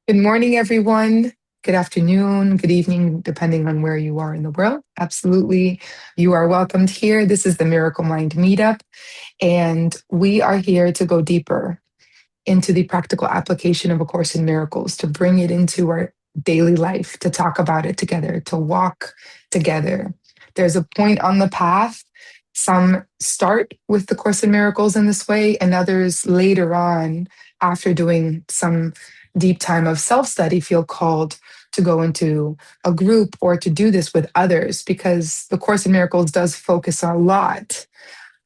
Good morning, everyone. Good afternoon, good evening, depending on where you are in the world. Absolutely. You are welcomed here. This is the Miracle Mind Meetup, and we are here to go deeper into the practical application of A Course in Miracles, to bring it into our daily life, to talk about it together, to walk together. There's a point on the path. Some start with the Course in Miracles in this way, and others later on, after doing some deep time of self study, feel called to go into a group or to do this with others, because the Course in Miracles does focus a lot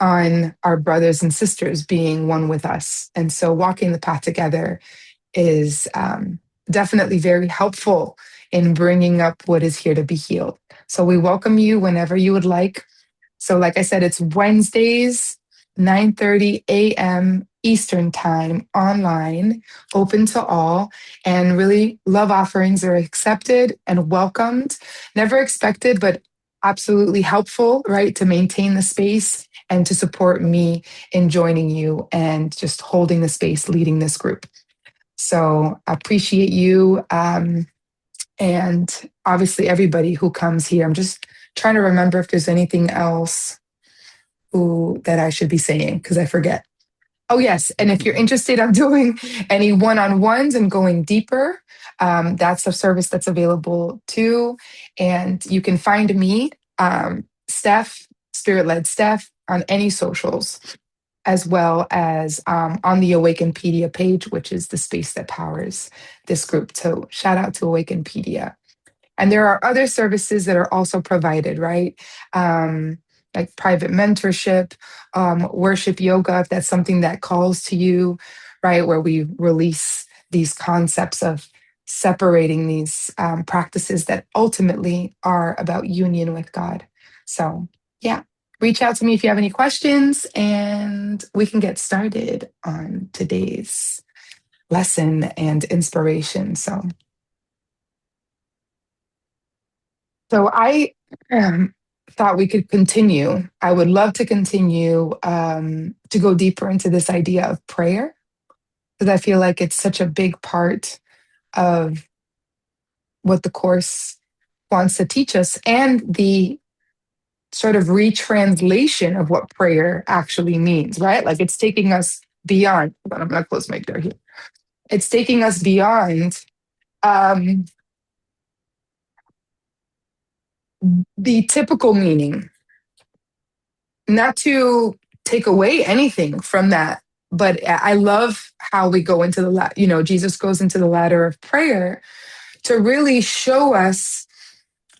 on our brothers and sisters being one with us. And so walking the path together is definitely very helpful in bringing up what is here to be healed. So we welcome you whenever you would like. So like I said, it's Wednesdays, 9:30 a.m. Eastern time online, open to all, and really love offerings are accepted and welcomed, never expected, but absolutely helpful, right? To maintain the space and to support me in joining you and just holding the space, leading this group. So I appreciate you. And obviously everybody who comes here. I'm just trying to remember if there's anything else that I should be saying, because I forget. Oh, yes. And if you're interested in doing any one-on-ones and going deeper, that's a service that's available too. And you can find me, Steph, Spirit-Led Steph, on any socials, as well as on the Awakenpedia page, which is the space that powers this group. So shout out to Awakenpedia. And there are other services that are also provided, right? Like private mentorship, worship yoga, if that's something that calls to you, right? Where we release these concepts of separating these practices that ultimately are about union with God. So, yeah, reach out to me if you have any questions, and we can get started on today's lesson and inspiration. So I thought we could continue. I would love to continue to go deeper into this idea of prayer, because I feel like it's such a big part of what the Course wants to teach us, and the sort of retranslation of what prayer actually means, right? Like it's taking us beyond. Hold on, I'm going to close my door here. It's taking us beyond um, the typical meaning, not to take away anything from that, but I love how we go into Jesus goes into the ladder of prayer to really show us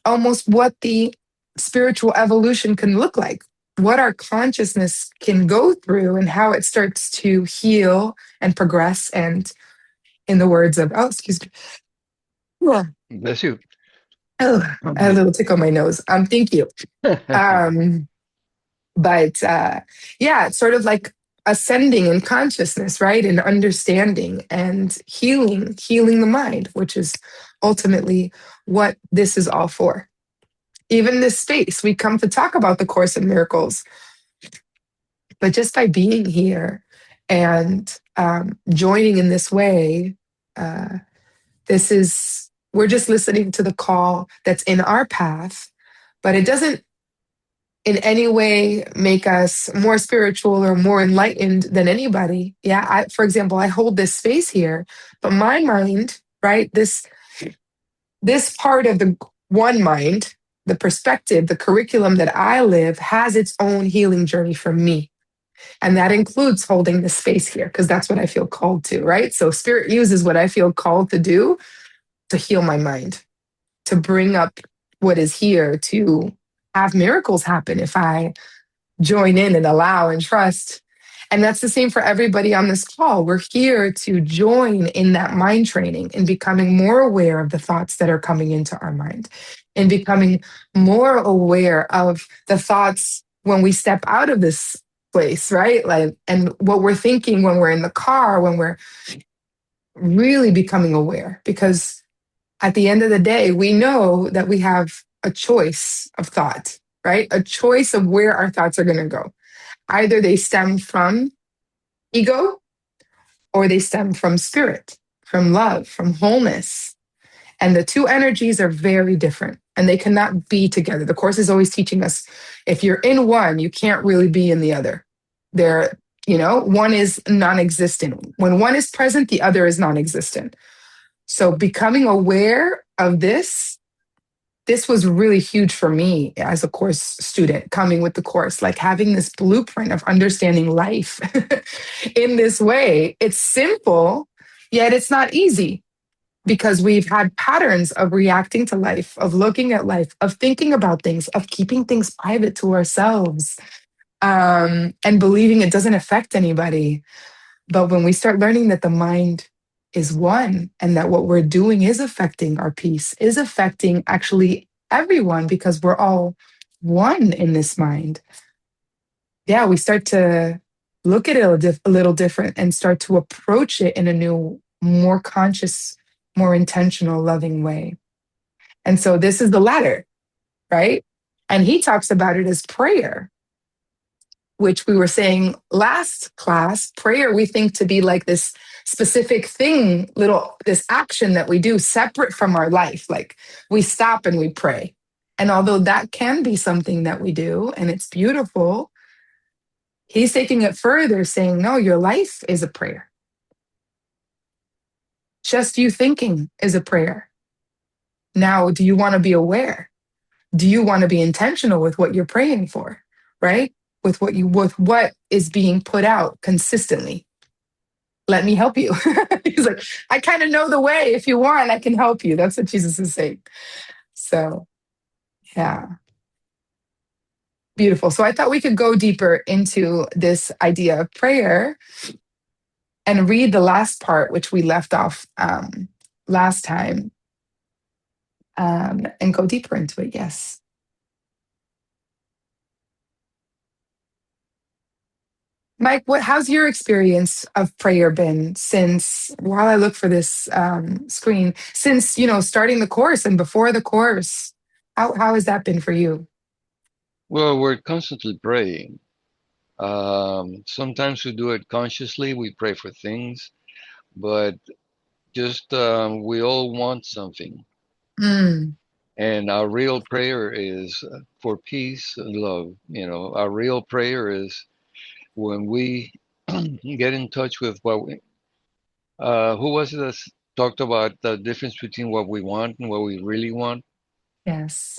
almost what the spiritual evolution can look like, what our consciousness can go through, and how it starts to heal and progress. And in the words of, oh, excuse me. Yeah. Bless you. Oh, I had a little tick on my nose. Thank you. Um, but yeah, it's sort of like ascending in consciousness, right? And understanding and healing the mind, which is ultimately what this is all for. Even this space, we come to talk about the Course in Miracles, but just by being here and joining in this way, uh, we're just listening to the call that's in our path, but it doesn't in any way make us more spiritual or more enlightened than anybody. Yeah, for example, I hold this space here, but my mind, right, this part of the one mind, the perspective, the curriculum that I live has its own healing journey for me. And that includes holding this space here, because that's what I feel called to, right? So spirit uses what I feel called to do to heal my mind, to bring up what is here, to have miracles happen if I join in and allow and trust. And that's the same for everybody on this call. We're here to join in that mind training and becoming more aware of the thoughts that are coming into our mind, and becoming more aware of the thoughts when we step out of this place, right? Like, and what we're thinking when we're in the car, when we're really becoming aware. Because at the end of the day, we know that we have a choice of thought, right? A choice of where our thoughts are going to go. Either they stem from ego or they stem from spirit. from love, from wholeness. And the two energies are very different and they cannot be together. The Course is always teaching us if you're in one, you can't really be in the other. There, one is non existent. When one is present, the other is non existent. So becoming aware of this was really huge for me as a Course student coming with the Course, like having this blueprint of understanding life in this way. It's simple, yet it's not easy because we've had patterns of reacting to life, of looking at life, of thinking about things, of keeping things private to ourselves, and believing it doesn't affect anybody. But when we start learning that the mind is one and that what we're doing is affecting our peace, is affecting actually everyone because we're all one in this mind. Yeah, we start to look at it a little different and start to approach it in a new, more conscious, more intentional, loving way. And so this is the latter, right? And he talks about it as prayer, which we were saying last class. Prayer, we think to be like this specific thing, this action that we do separate from our life. Like we stop and we pray. And although that can be something that we do and it's beautiful, he's taking it further, saying, no, your life is a prayer. Just you thinking is a prayer. Now, do you want to be aware? Do you want to be intentional with what you're praying for, right? With what is being put out consistently. Let me help you. He's like, I kind of know the way. If you want, I can help you. That's what Jesus is saying. So, yeah. Beautiful. So I thought we could go deeper into this idea of prayer and read the last part, which we left off last time, and go deeper into it. Yes. Mike, how's your experience of prayer been since, while I look for this screen, since, starting the course and before the course? How has that been for you? Well, we're constantly praying. Sometimes we do it consciously. We pray for things, but just we all want something. Mm, And our real prayer is for peace and love. Our real prayer is when we get in touch with who was it that talked about the difference between what we want and what we really want? yes.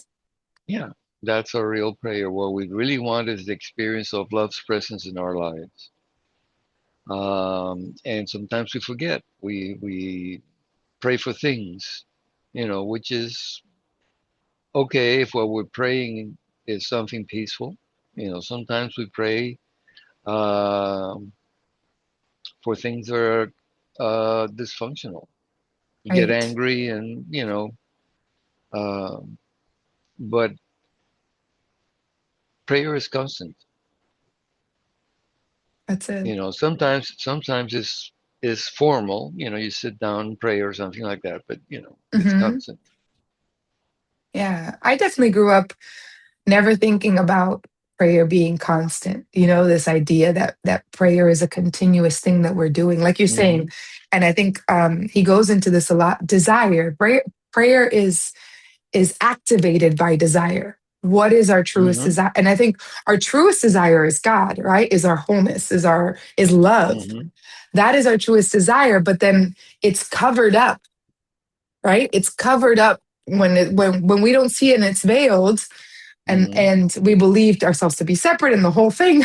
Yeah, that's our real prayer. What we really want is the experience of love's presence in our lives. And sometimes we forget. We pray for things, which is okay if what we're praying is something peaceful. Sometimes we pray um, for things that are dysfunctional. You get Right. angry, and um, but prayer is constant. That's it. Sometimes it's formal. You sit down and pray or something like that. But it's Hmm. constant. Yeah. I definitely grew up never thinking about prayer being constant. This idea that prayer is a continuous thing that we're doing, like you're saying. Hmm. And I think he goes into this a lot. Desire. Prayer is activated by desire. What is our truest Hmm. desire? And I think our truest desire is God, right? Is our wholeness, is love. Hmm. That is our truest desire, but then it's covered up, right? It's covered up when we don't see it and it's veiled, Hmm. and we believed ourselves to be separate and the whole thing.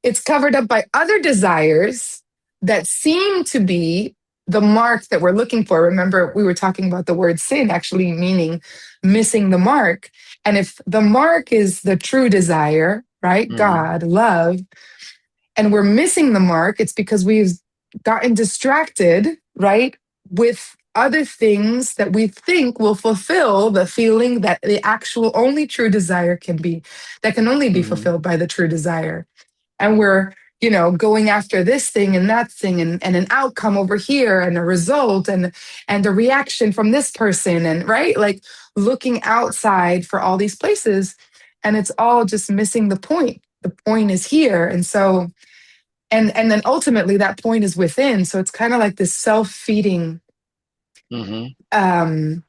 It's covered up by other desires that seem to be the mark that we're looking for. Remember, we were talking about the word sin actually meaning missing the mark. And if the mark is the true desire, right? Hmm. God, love, and we're missing the mark, it's because we've gotten distracted, right? With other things that we think will fulfill the feeling that the actual only true desire can be, that can only be Hmm. fulfilled by the true desire. And we're going after this thing and that thing, and an outcome over here and a result and a reaction from this person, and right, like looking outside for all these places, and it's all just missing the point. The point is here. And so And then ultimately that point is within. So it's kind of like this self-feeding Mm-hmm. um,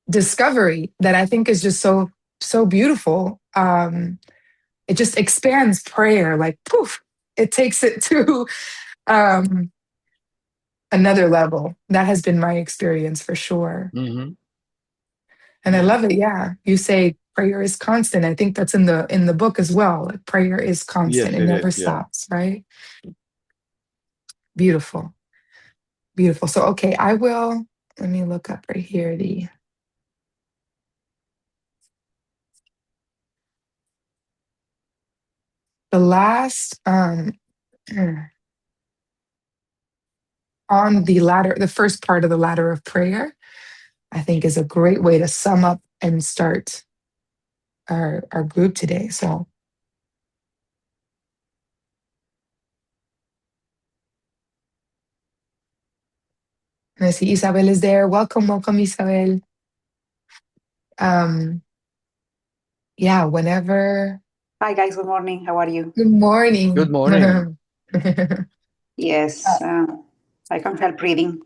discovery that I think is just so beautiful. It just expands prayer, like poof, it takes it to um, another level. That has been my experience for sure. Mm-hmm. And I Yeah. love it. Yeah. You say prayer is constant. I think that's in the book as well. Like, prayer is constant. Yes, It it never is. Yeah. stops, right? Beautiful. Beautiful. So okay, I will let me look up right here the last on the first part of the ladder of prayer, I think is a great way to sum up and start our group today. So and I see Isabel is there. Welcome, welcome, Isabel. Um, yeah, whenever. Hi guys, good morning. How are you? Good Good morning. morning. Yes, I can't help reading.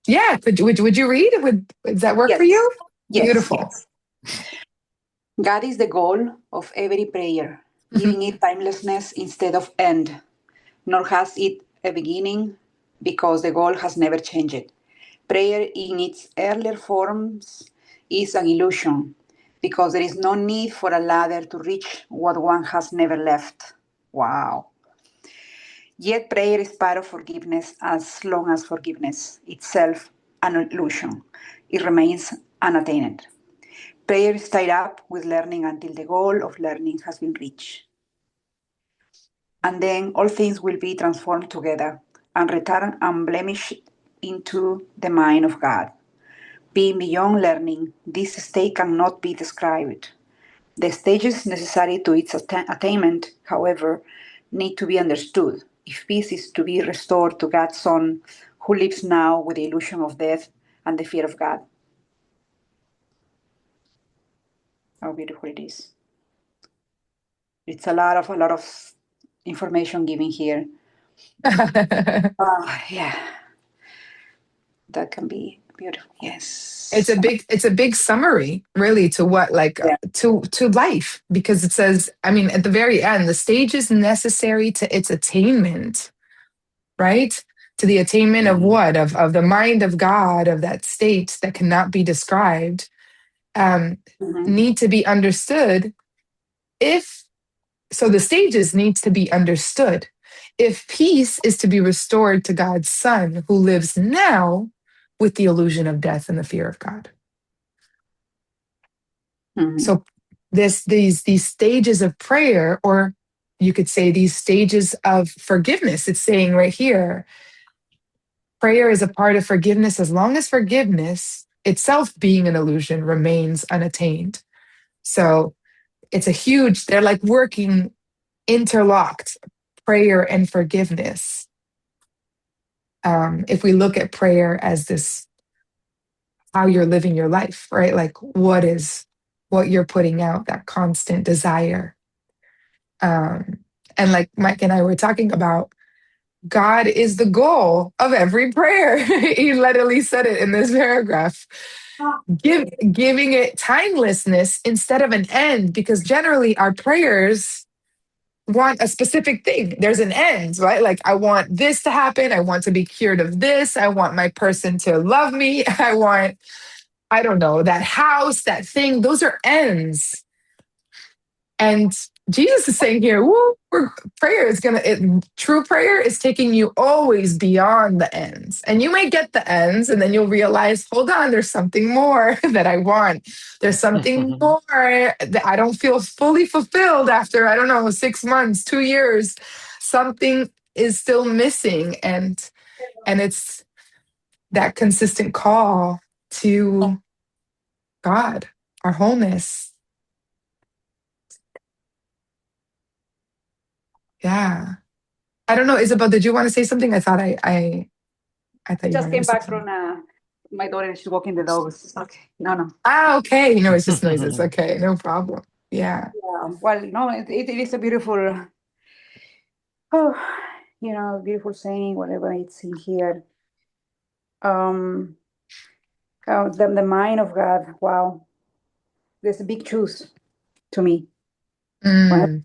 Yeah, would you read? Does that work for Yes, you? yes, Beautiful. yes. God is the goal of every prayer, giving it timelessness instead of end, nor has it a beginning because the goal has never changed. Prayer in its earlier forms is an illusion because there is no need for a ladder to reach what one has never left. Wow. Yet prayer is part of forgiveness as long as forgiveness itself an illusion. It remains unattained. Prayer is tied up with learning until the goal of learning has been reached. And then all things will be transformed together and return unblemished into the mind of God. Being beyond learning, this state cannot be described. The stages necessary to its attainment, however, need to be understood if peace is to be restored to God's Son, who lives now with the illusion of death and the fear of God. How beautiful it is. It's a lot of information given here. Yeah, that can be beautiful. Yes. It's a big summary really to what like Yeah. to life, because it says, I mean, at the very end, the stages necessary to its attainment, right? To the attainment of Mm-hmm. what? Of the mind of God, of that state that cannot be described, um, Mhm. need to be understood. If so, the stages needs to be understood. If peace is to be restored to God's Son, who lives now with the illusion of death and the fear of God. Mhm. So these stages of prayer, or you could say these stages of forgiveness, it's saying right here, prayer is a part of forgiveness as long as forgiveness itself, being an illusion, remains unattained. So it's a huge, they're like working interlocked, prayer and forgiveness. If we look at prayer as this, how you're living your life, right? Like what you're putting out, that constant desire. Um, and like Mike and I were talking about, God is the goal of every prayer. He literally said it in this paragraph. Giving it timelessness instead of an end, because generally our prayers want a specific thing. There's an end, right? Like, I want this to happen. I want to be cured of this. I want my person to love me. I want, I don't know, that house, that thing. Those are ends. And Jesus is saying here, woo, prayer is true prayer is taking you always beyond the ends. And you may get the ends, and then you'll realize, hold on, there's something more that I want. There's something more that I don't feel fully fulfilled after, I don't know, 6 months, 2 years. Something is still missing. And it's that consistent call to God, our wholeness. Yeah. I don't know, Isabel, did you want to say something? I thought you Just wanted to came say back something. from my daughter. She's walking the dogs. Okay. No. Ah, okay. You know, it's just noises. Okay, no problem. Yeah. Well, no, it is a beautiful Oh, beautiful saying, whatever it's in here. Um, the mind of God. Wow, there's a big truth to me. One of Mm,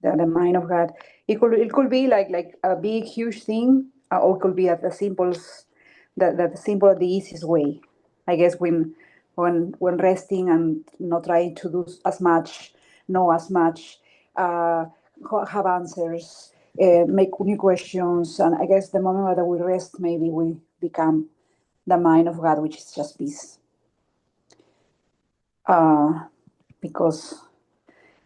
the mind of God. It could be like a big huge thing, or it could be the the simple, the easiest way. I guess when resting and not trying to do as much, know as much, uh, have answers, make new questions, and I guess the moment that we rest, maybe we become the mind of God, which is just peace. Uh, because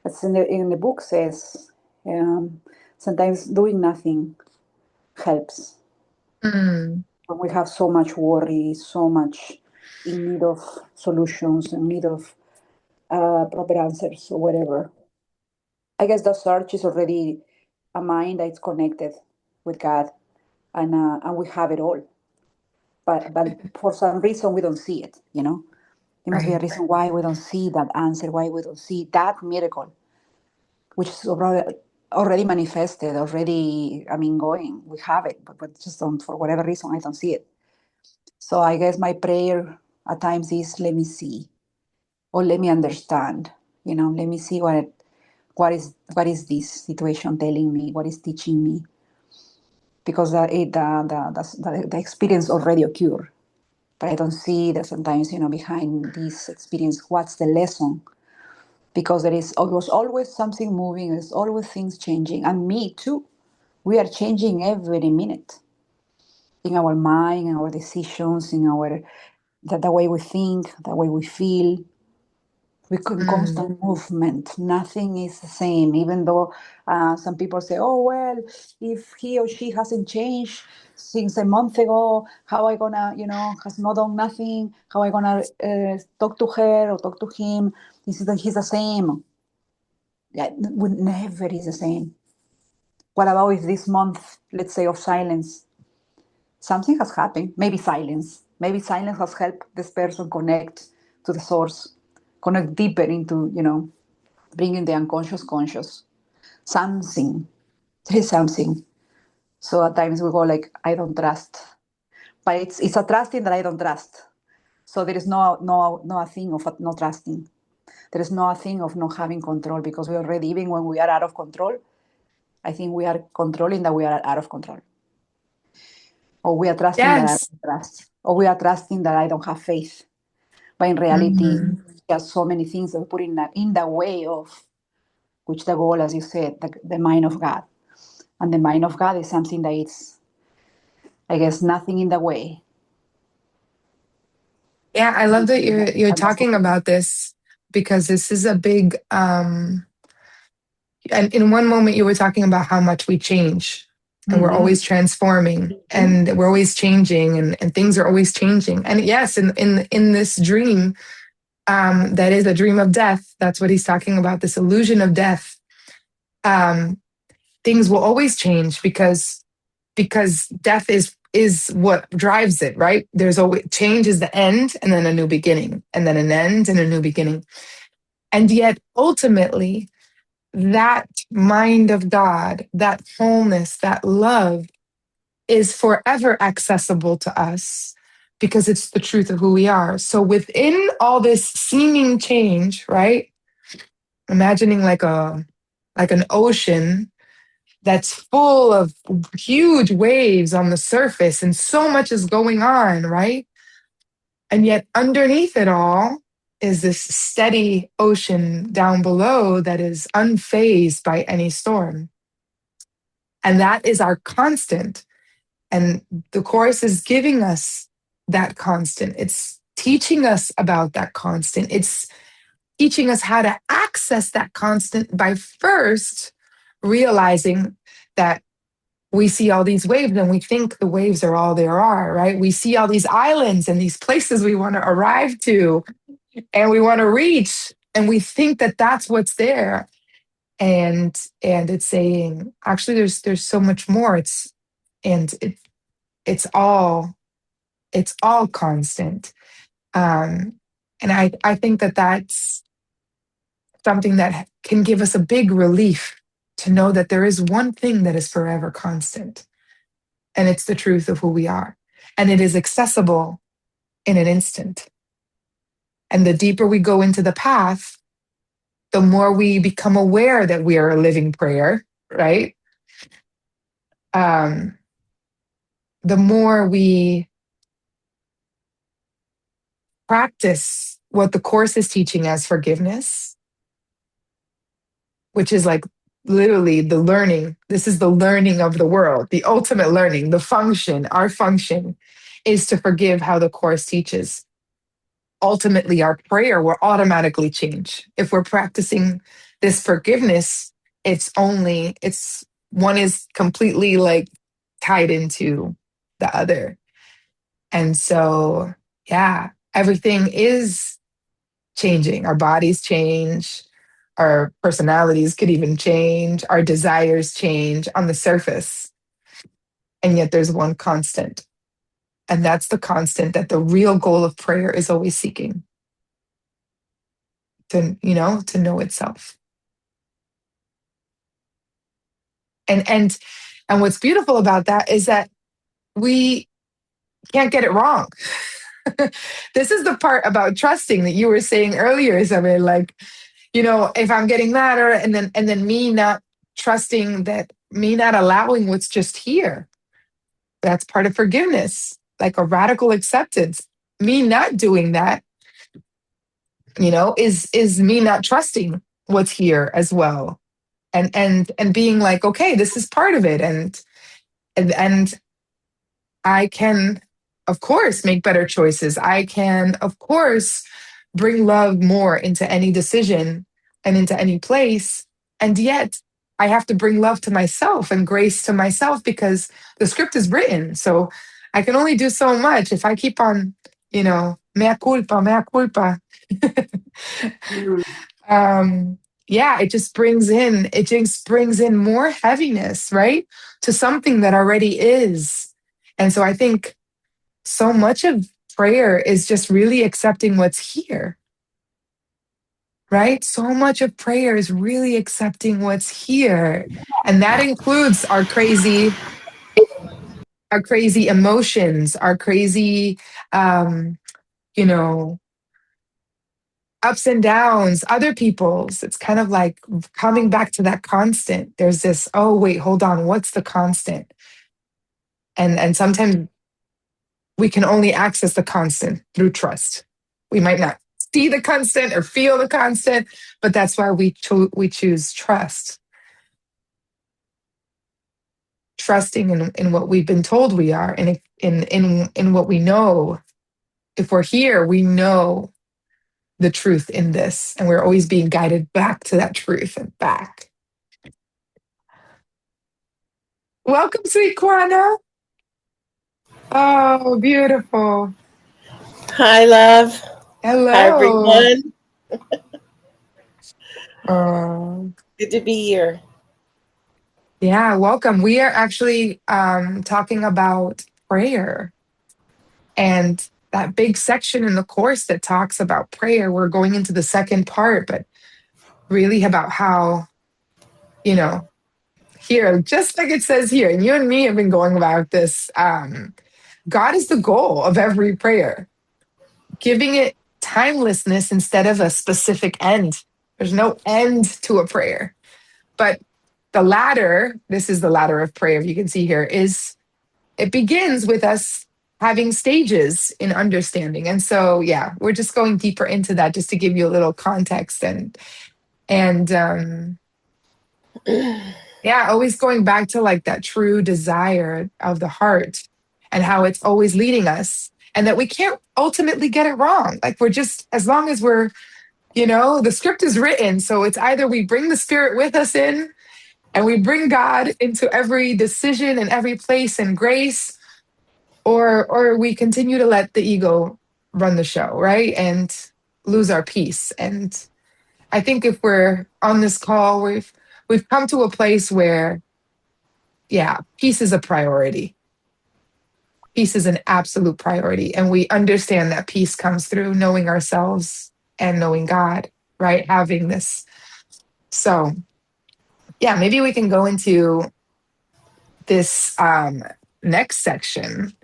as in the book says, um, sometimes doing nothing helps. mm, When we have so much worry, so much in need of solutions, in need of proper answers or whatever. I guess the search is already a mind that's connected with God, and we have it all. But for some reason we don't see it. There must be a right. reason why we don't see that answer, why we don't see that miracle, which is already manifested, already, I mean, going. We have it, but just don't, for whatever reason, I don't see it. So I guess my prayer at times is, let me see, or let me understand. Let me see what is this situation telling me, what is teaching me, because the experience already occurred, but I don't see that sometimes, behind this experience, what's the lesson? Because there was always something moving, there's always things changing, and me too. We are changing every minute in our mind, in our decisions, in the way we think, the way we feel. We're in Mm, constant movement. Nothing is the same, even though some people say, "Oh well, if he or she hasn't changed since a month ago, how I gonna, has not done nothing? How I gonna talk to her or talk to him? He's the same." Yeah, never is the same. What about if this month, let's say, of silence, something has happened? Maybe silence. Maybe silence has helped this person connect to the source, connect deeper into, bringing the unconscious conscious. Something. There is something. So at times we go like, I don't trust. But it's a trusting that I don't trust. So there is no a thing of not trusting. There is no a thing of not having control, because we already, even when we are out of control, I think we are controlling that we are out of control. Or we are trusting that I yes. don't trust. Or we are trusting that I don't have faith. But in reality, Mm, there are so many things that we put in the way of which the goal, as you said, the mind of God. And the mind of God is something that is, I guess, nothing in the way. yeah, I love that you're And that's talking okay. about this because this is a big and in one moment you were talking about how much we change and we're Mm-hmm. always transforming and we're always changing and things are always changing. And yes, in this dream, that is a dream of death. That's what he's talking about, this illusion of death. Um, things will always change because death is what drives it, right? There's always change is the end and then a new beginning and then an end and a new beginning. And yet ultimately that mind of God, that wholeness, that love is forever accessible to us because it's the truth of who we are. So within all this seeming change, right? Imagining like an ocean that's full of huge waves on the surface and so much is going on, right? And yet underneath it all is this steady ocean down below that is unfazed by any storm. And that is our constant. And the Course is giving us that constant. It's teaching us about that constant. It's teaching us how to access that constant by first realizing that we see all these waves and we think the waves are all there are, right? We see all these islands and these places we want to arrive to and we want to reach and we think that that's what's there. And it's saying actually there's so much more. And it's all it's all constant. And I think that that's something that can give us a big relief to know that there is one thing that is forever constant, and it's the truth of who we are. And it is accessible in an instant. And the deeper we go into the path, the more we become aware that we are a living prayer, right? The more we practice what the Course is teaching as forgiveness, which is like literally the learning. This is the learning of the world, the ultimate learning, the function, our function is to forgive how the Course teaches. Ultimately, our prayer will automatically change. If we're practicing this forgiveness, it's one is completely like tied into the other. And so, yeah, everything is changing. Our bodies change, our personalities could even change, our desires change on the surface. And yet there's one constant. And that's the constant that the real goal of prayer is always seeking to know itself. And what's beautiful about that is that we can't get it wrong. This is the part about trusting that you were saying earlier, Isabel. Like, if I'm getting mad and then me not trusting, that me not allowing what's just here, that's part of forgiveness, like a radical acceptance. Me not doing that, is me not trusting what's here as well. And being like, okay, this is part of it. And I can, of course, make better choices. I can, of course, bring love more into any decision and into any place. And yet, I have to bring love to myself and grace to myself because the script is written. So I can only do so much if I keep on, mea culpa, mea culpa. Mm. Yeah, it just brings in more heaviness, right? To something that already is. And so I think so much of prayer is just really accepting what's here, right? So much of prayer is really accepting what's here. And that includes our crazy emotions, our crazy, um, you know, ups and downs, other people's. It's kind of like coming back to that constant. There's this, oh, wait, hold on, what's the constant? And sometimes we can only access the constant through trust. We might not see the constant or feel the constant, but that's why we choose trust. Trusting in what we've been told we are, and in what we know. If we're here, we know the truth in this, and we're always being guided back to that truth and back. Welcome, sweet Kwana. Oh, beautiful. Hi, love. Hi, Hello. everyone. Oh, Good to be here. yeah, welcome. We are actually talking about prayer and that big section in the course that talks about prayer. We're going into the second part, but really about how, here, just like it says here, and you and me have been going about this. God is the goal of every prayer, giving it timelessness instead of a specific end. There's no end to a prayer. But the ladder, this is the ladder of prayer, you can see here, it begins with us having stages in understanding. And so, yeah, we're just going deeper into that just to give you a little context and yeah, always going back to like that true desire of the heart and how it's always leading us and that we can't ultimately get it wrong. Like we're just, as long as we're, the script is written. So it's either we bring the spirit with us in and we bring God into every decision and every place and grace, or we continue to let the ego run the show, right? And lose our peace. And I think if we're on this call, we've come to a place where, yeah, peace is a priority. Peace is an absolute priority. And we understand that peace comes through knowing ourselves and knowing God, right? Having this. So Yeah, maybe we can go into this next section,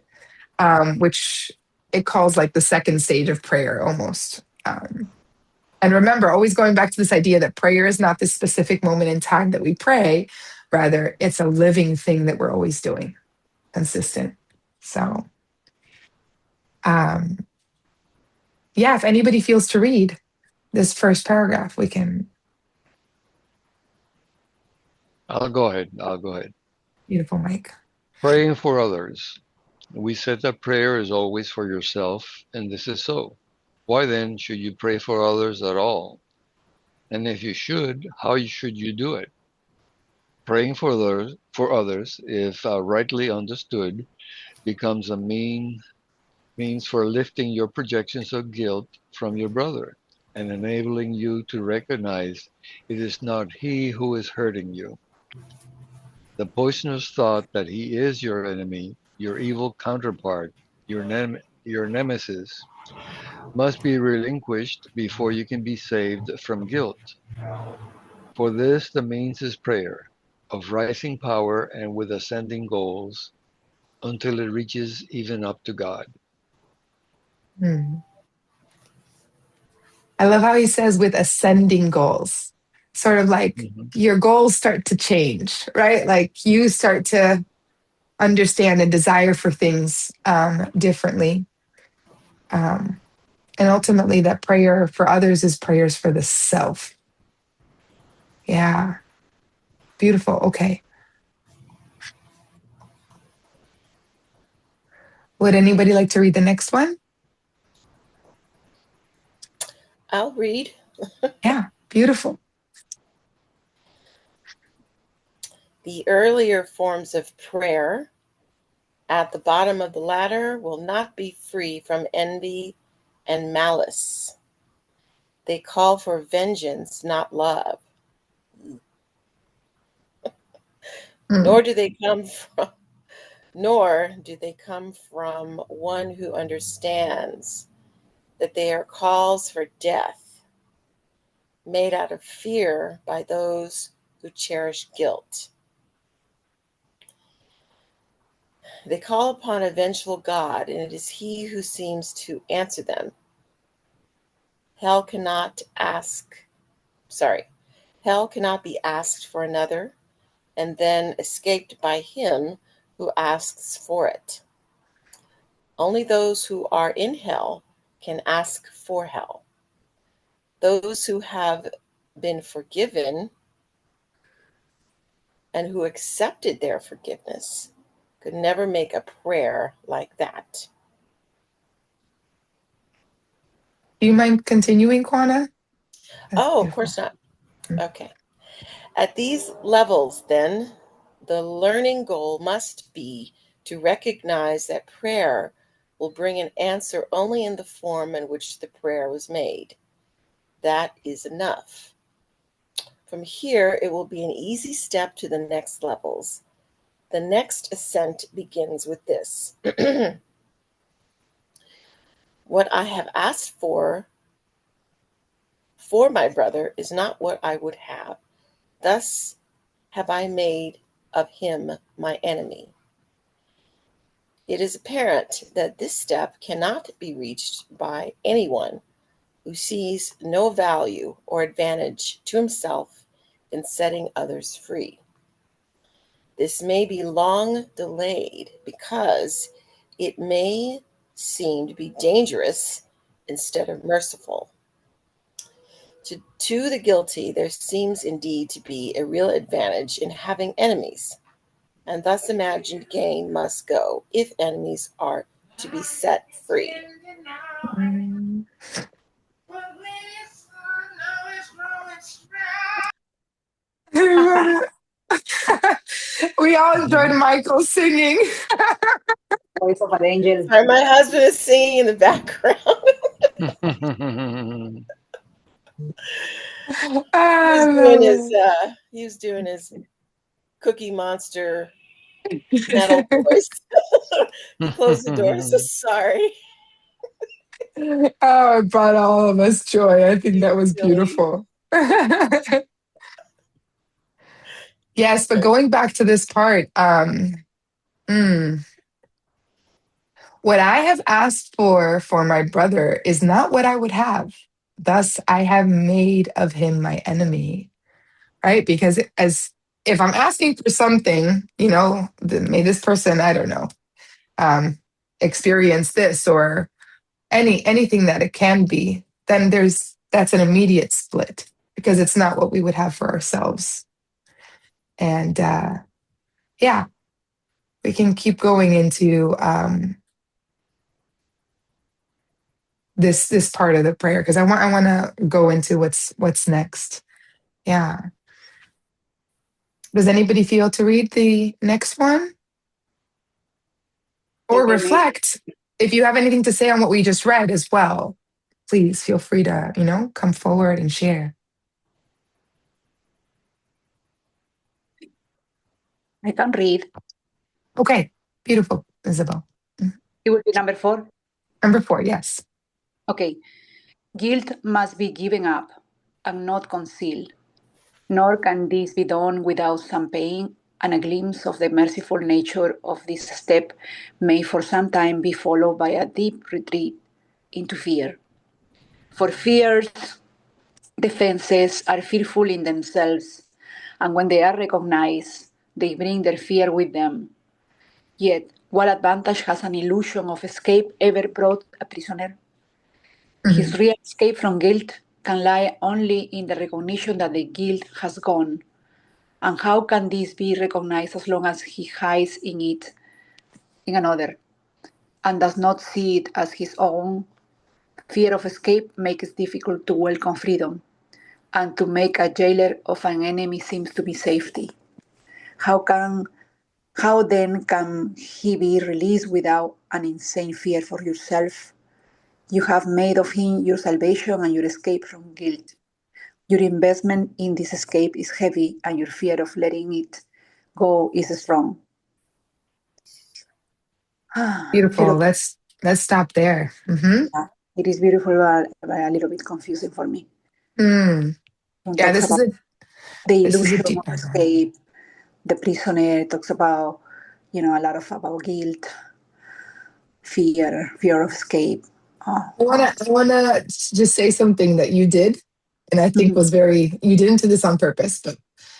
which it calls like the second stage of prayer almost. And remember, always going back to this idea that prayer is not this specific moment in time that we pray, rather, it's a living thing that we're always doing, consistent. So, yeah, if anybody feels to read this first paragraph, we can. I'll go ahead. Beautiful, Mike. Praying for others. We said that prayer is always for yourself, and this is so. Why then should you pray for others at all? And if you should, how should you do it? Praying for others, if rightly understood, becomes a means for lifting your projections of guilt from your brother and enabling you to recognize it is not he who is hurting you. The poisonous thought that he is your enemy, your evil counterpart, your nemesis, must be relinquished before you can be saved from guilt. For this, the means is prayer, of rising power and with ascending goals, until it reaches even up to God. Hmm. I love how he says with ascending goals, sort of like Mhm. your goals start to change, right? Like you start to understand and desire for things differently. And ultimately, that prayer for others is prayers for the self. Yeah, beautiful. Okay. Would anybody like to read the next one? I'll read. Yeah, beautiful. The earlier forms of prayer at the bottom of the ladder will not be free from envy and malice. They call for vengeance, not love. Mm. Nor do they come from one who understands that they are calls for death, made out of fear by those who cherish guilt. They call upon a vengeful God, and it is he who seems to answer them. Hell cannot be asked for another and then escaped by him who asks for it. Only those who are in hell can ask for hell. Those who have been forgiven and who accepted their forgiveness could never make a prayer like that. Do you mind continuing, Kwana? That's Oh, of beautiful. course not. Mm. Okay. At these levels, then, the learning goal must be to recognize that prayer will bring an answer only in the form in which the prayer was made. That is enough. From here, it will be an easy step to the next levels. The next ascent begins with this. What I have asked for my brother is not what I would have. Thus have I made of him my enemy. It is apparent that this step cannot be reached by anyone who sees no value or advantage to himself in setting others free. This may be long delayed because it may seem to be dangerous instead of merciful. To the guilty, there seems indeed to be a real advantage in having enemies, and thus imagined gain must go if enemies are to be set free. Mm. I love it. We all enjoyed Michael singing. Voice of an angel. Sorry, my husband is singing in the background. I love He was doing his Cookie Monster metal voice. He closed the door. So sorry. it. Oh, it brought all of us joy. I think He that was was silly. beautiful. Yes, but going back to this part, mm, what I have asked for my brother is not what I would have. Thus, I have made of him my enemy, right? Because as if I'm asking for something, may this person, I don't know, um, experience this or anything that it can be, then that's an immediate split because it's not what we would have for ourselves. And yeah, we can keep going into this part of the prayer because I want to go into what's next. Yeah. Does anybody feel to read the next one or Let me, reflect? If you have anything to say on what we just read as well, please feel free to, come forward and share. I can read. Okay. Beautiful, Isabel. It will be number 4. Number 4, yes. Okay. Guilt must be given up and not concealed, nor can this be done without some pain and a glimpse of the merciful nature of this step may for some time be followed by a deep retreat into fear. For fear's defenses are fearful in themselves, and when they are recognized, they bring their fear with them. Yet, what advantage has an illusion of escape ever brought a prisoner? Mhm. His real escape from guilt can lie only in the recognition that the guilt has gone. And how can this be recognized as long as he hides in it in another and does not see it as his own? Fear of escape makes it difficult to welcome freedom, and to make a jailer of an enemy seems to be safety. How can how then can he be released without an insane fear for yourself? You have made of him your salvation and your escape from guilt. Your investment in this escape is heavy, and your fear of letting it go is strong. Beautiful. Beautiful. Let's stop there. Yeah. It is beautiful, but a little bit confusing for me. Mm. It Yeah, talks this is about a the this is a illusion deep of one. escape. The prisoner talks about, a lot of about guilt, fear of escape. Oh. I wanna just say something that you did, and I think Mhm. you didn't do this on purpose, but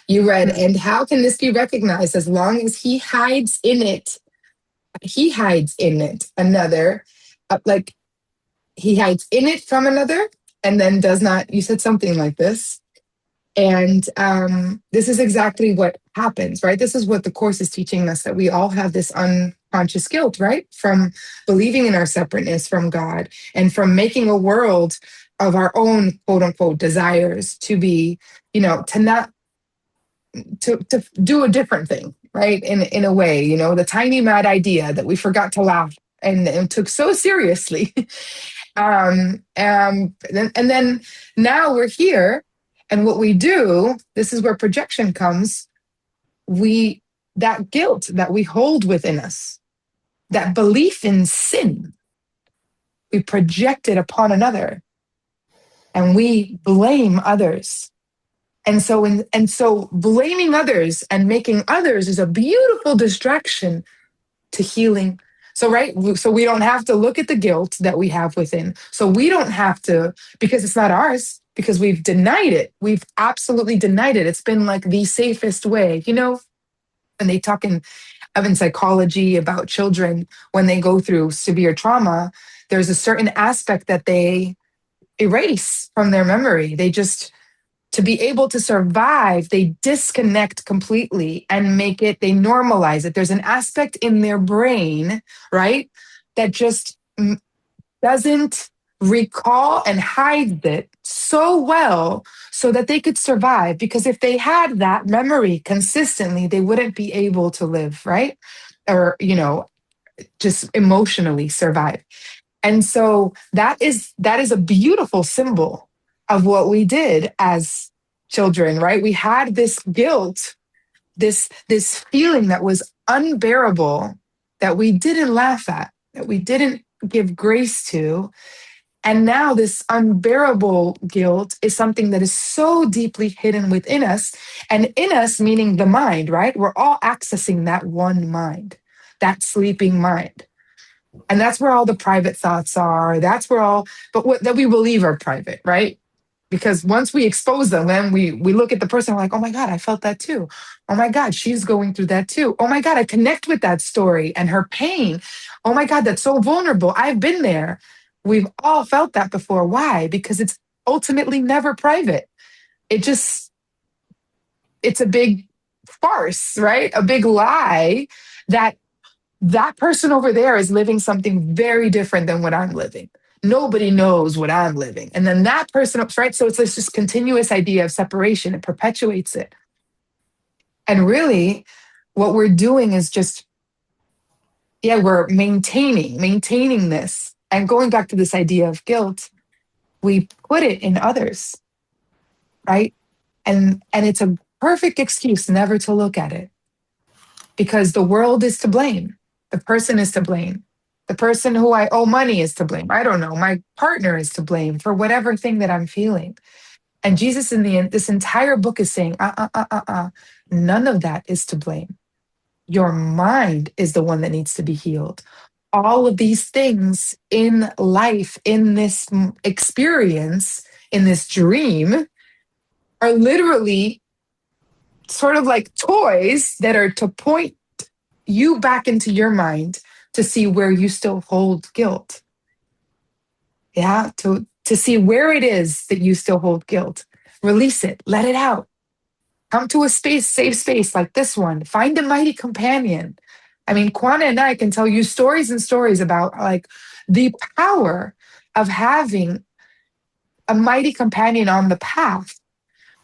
you read, Mhm. and how can this be recognized as long as he hides in it another, like he hides in it from another, and then does not, you said something like this. And this is exactly what happens, right? This is what the Course is teaching us, that we all have this unconscious guilt, right? From believing in our separateness from God and from making a world of our own quote unquote desires to be, to not, to do a different thing, right? In a way, the tiny mad idea that we forgot to laugh and took so seriously. And then now we're here, and what we do, this is where projection comes. We That guilt that we hold within us, that belief in sin, we project it upon another, and we blame others. And so blaming others and making others is a beautiful distraction to healing. So, right. So we don't have to look at the guilt that we have within. So we don't have to, because it's not ours, because we've denied it. We've absolutely denied it. It's been like the safest way, when they talk in psychology about children, when they go through severe trauma, there's a certain aspect that they erase from their memory. They just, to be able to survive, they disconnect completely and they normalize it. There's an aspect in their brain, right, that just doesn't recall and hides it so well so that they could survive. Because if they had that memory consistently, they wouldn't be able to live, right? Or, just emotionally survive. And so that is a beautiful symbol of what we did as children, right? We had this guilt, this feeling that was unbearable, that we didn't laugh at, that we didn't give grace to. And now this unbearable guilt is something that is so deeply hidden within us. And in us, meaning the mind, right? We're all accessing that one mind, that sleeping mind. And that's where all the private thoughts are. That's where all, but what that we believe are private, right? Because once we expose them, then we look at the person, we're like, oh my God, I felt that too. Oh my God, she's going through that too. Oh my God, I connect with that story and her pain. Oh my God, that's so vulnerable. I've been there. We've all felt that before. Why? Because it's ultimately never private. It just, it's a big farce, right? A big lie that that person over there is living something very different than what I'm living. Nobody knows what I'm living. And then that person, right? So it's this just continuous idea of separation. It perpetuates it. And really, what we're doing is just, yeah, we're maintaining this. And going back to this idea of guilt, we put it in others, right? And it's a perfect excuse never to look at it because the world is to blame. The person is to blame. The person who I owe money is to blame. I don't know. My partner is to blame for whatever thing that I'm feeling. And Jesus in the end, this entire book is saying, none of that is to blame. Your mind is the one that needs to be healed. All of these things in life, in this experience, in this dream, are literally sort of like toys that are to point you back into your mind to see where you still hold guilt. Yeah, to see where it is that you still hold guilt. Release it, let it out. Come to a space, safe space like this one. Find a mighty companion. I mean, Kwana and I can tell you stories and stories about like the power of having a mighty companion on the path,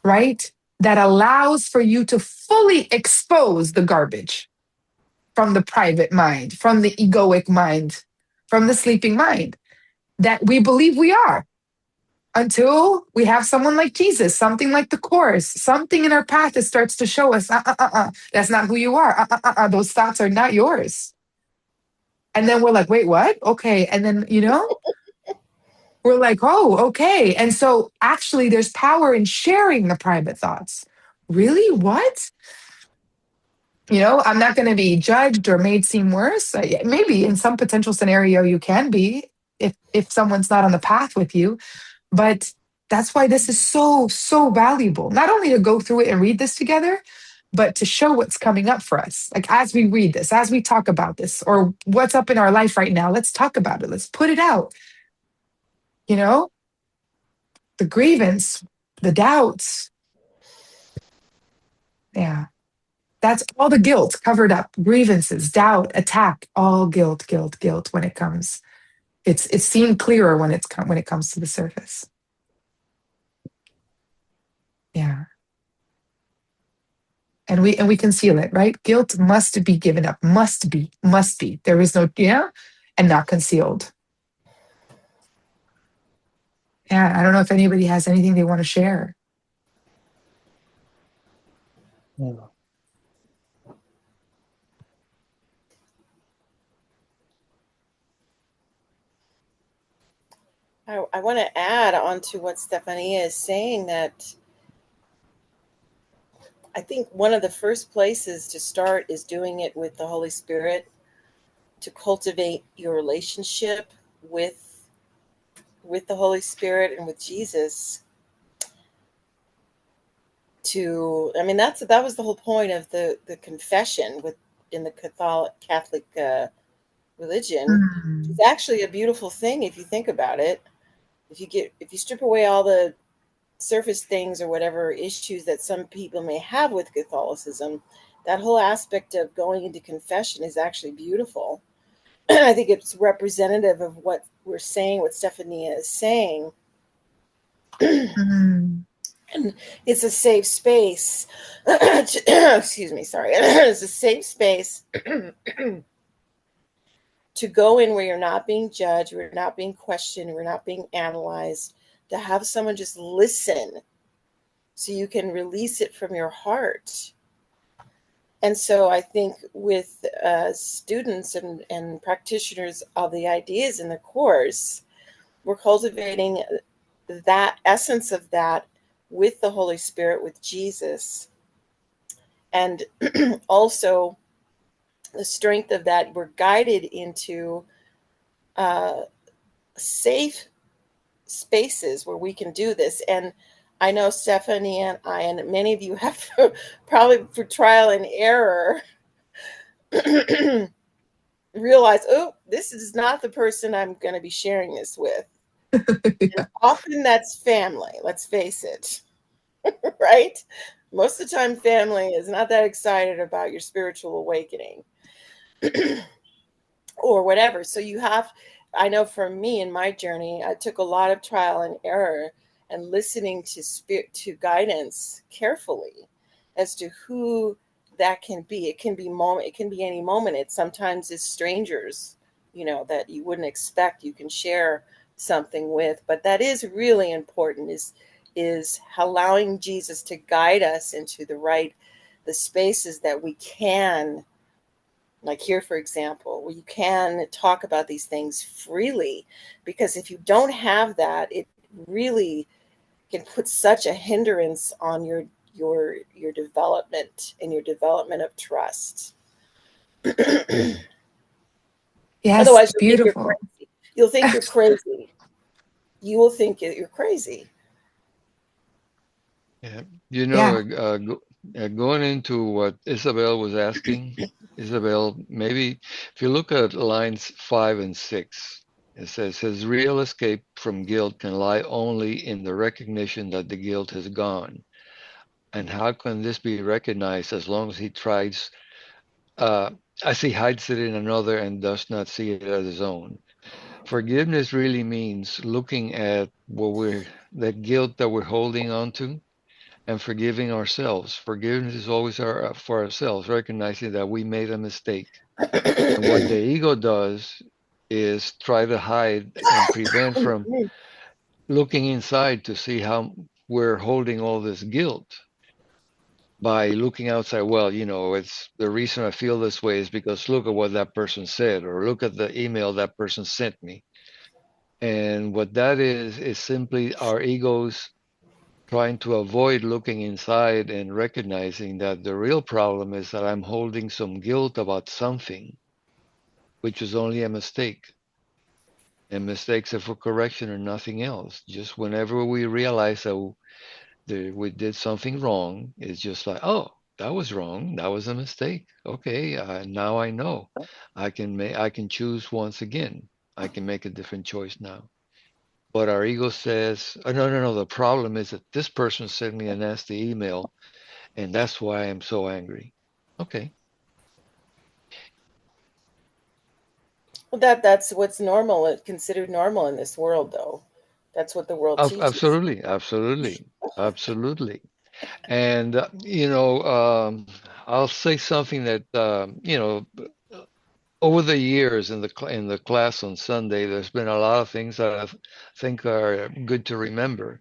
right? That allows for you to fully expose the garbage from the private mind, from the egoic mind, from the sleeping mind that we believe we are until we have someone like Jesus, something like the Course, something in our path that starts to show us, that's not who you are. Those thoughts are not yours. And then we're like, wait, what? Okay. And then, we're like, oh, okay. And so actually, there's power in sharing the private thoughts. Really? What? I'm not going to be judged or made seem worse. Maybe in some potential scenario you can be if someone's not on the path with you, but that's why this is so valuable. Not only to go through it and read this together, but to show what's coming up for us. Like as we read this, as we talk about this, or what's up in our life right now, let's talk about it. Let's put it out. The grievance, the doubts. Yeah. That's all the guilt covered up, grievances, doubt, attack, all guilt when it comes. It's seen clearer when it comes to the surface. Yeah. And we conceal it, right? Guilt must be given up. Must be. There is no, and not concealed. Yeah, I don't know if anybody has anything they want to share. Yeah. I want to add on to what Stephanie is saying that I think one of the first places to start is doing it with the Holy Spirit to cultivate your relationship with the Holy Spirit and with Jesus. That was the whole point of the confession in the Catholic religion. Mm. It's actually a beautiful thing if you think about it. If you strip away all the surface things or whatever issues that some people may have with Catholicism, that whole aspect of going into confession is actually beautiful. I think it's representative of what we're saying, what Stephanie is saying. Mm. And it's a safe space. Excuse me, sorry. It's a safe space to go in where you're not being judged, where you're not being questioned, where you're not being analyzed, to have someone just listen so you can release it from your heart. And so I think with students and practitioners of the ideas in the Course, we're cultivating that essence of that with the Holy Spirit, with Jesus. And also the strength of that, we're guided into safe spaces where we can do this. And I know Stephanie and I, and many of you have probably for trial and error realize, oh, this is not the person I'm going to be sharing this with. And often that's family, let's face it, right? Most of the time, family is not that excited about your spiritual awakening or whatever. So you have, I know for me in my journey, I took a lot of trial and error and listening to to guidance carefully as to who that can be. It can be moment, it can be any moment. It sometimes is strangers, you know, that you wouldn't expect you can share something with. But that is really important, is allowing Jesus to guide us into the spaces that we can, like here, for example, where you can talk about these things freely. Because if you don't have that, it really can put such a hindrance on your development and your development of trust. Yes, Otherwise, you'll think you're beautiful. crazy. You'll think you're crazy. You will think you're crazy. Yeah. Yeah. Going into what Isabel was asking, Isabel, maybe if you look at lines 5 and 6, it says his real escape from guilt can lie only in the recognition that the guilt has gone. And how can this be recognized as long as he tries, uh, as he hides it in another and does not see it as his own? Forgiveness really means looking at the guilt that we're holding on to and forgiving ourselves. Forgiveness is always for ourselves, recognizing that we made a mistake. And what the ego does is try to hide and prevent from looking inside to see how we're holding all this guilt by looking outside. Well, it's the reason I feel this way is because look at what that person said, or look at the email that person sent me. And what that is simply our egos trying to avoid looking inside and recognizing that the real problem is that I'm holding some guilt about something, which was only a mistake. And mistakes are for correction and nothing else. Just whenever we realize that we did something wrong, it's just like, oh, that was wrong. That was a mistake. Okay, now I know. I can choose once again. I can make a different choice now. But our ego says, oh, no, no, no. The problem is that this person sent me a nasty email, and that's why I'm so angry. Okay. Well, that's what's normal, considered normal in this world, though. That's what the world teaches. Absolutely, absolutely, absolutely. And I'll say something that over the years in the class on Sunday, there's been a lot of things that I think are good to remember.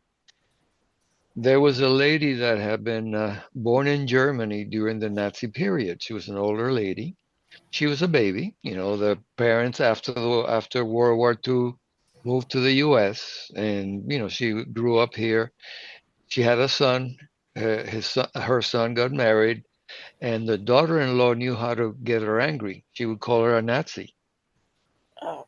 There was a lady that had been born in Germany during the Nazi period. She was an older lady. She was a baby. The parents after World War II moved to the U.S. and she grew up here. She had a son. Her son got married, and the daughter-in-law knew how to get her angry. She would call her a Nazi, Oh,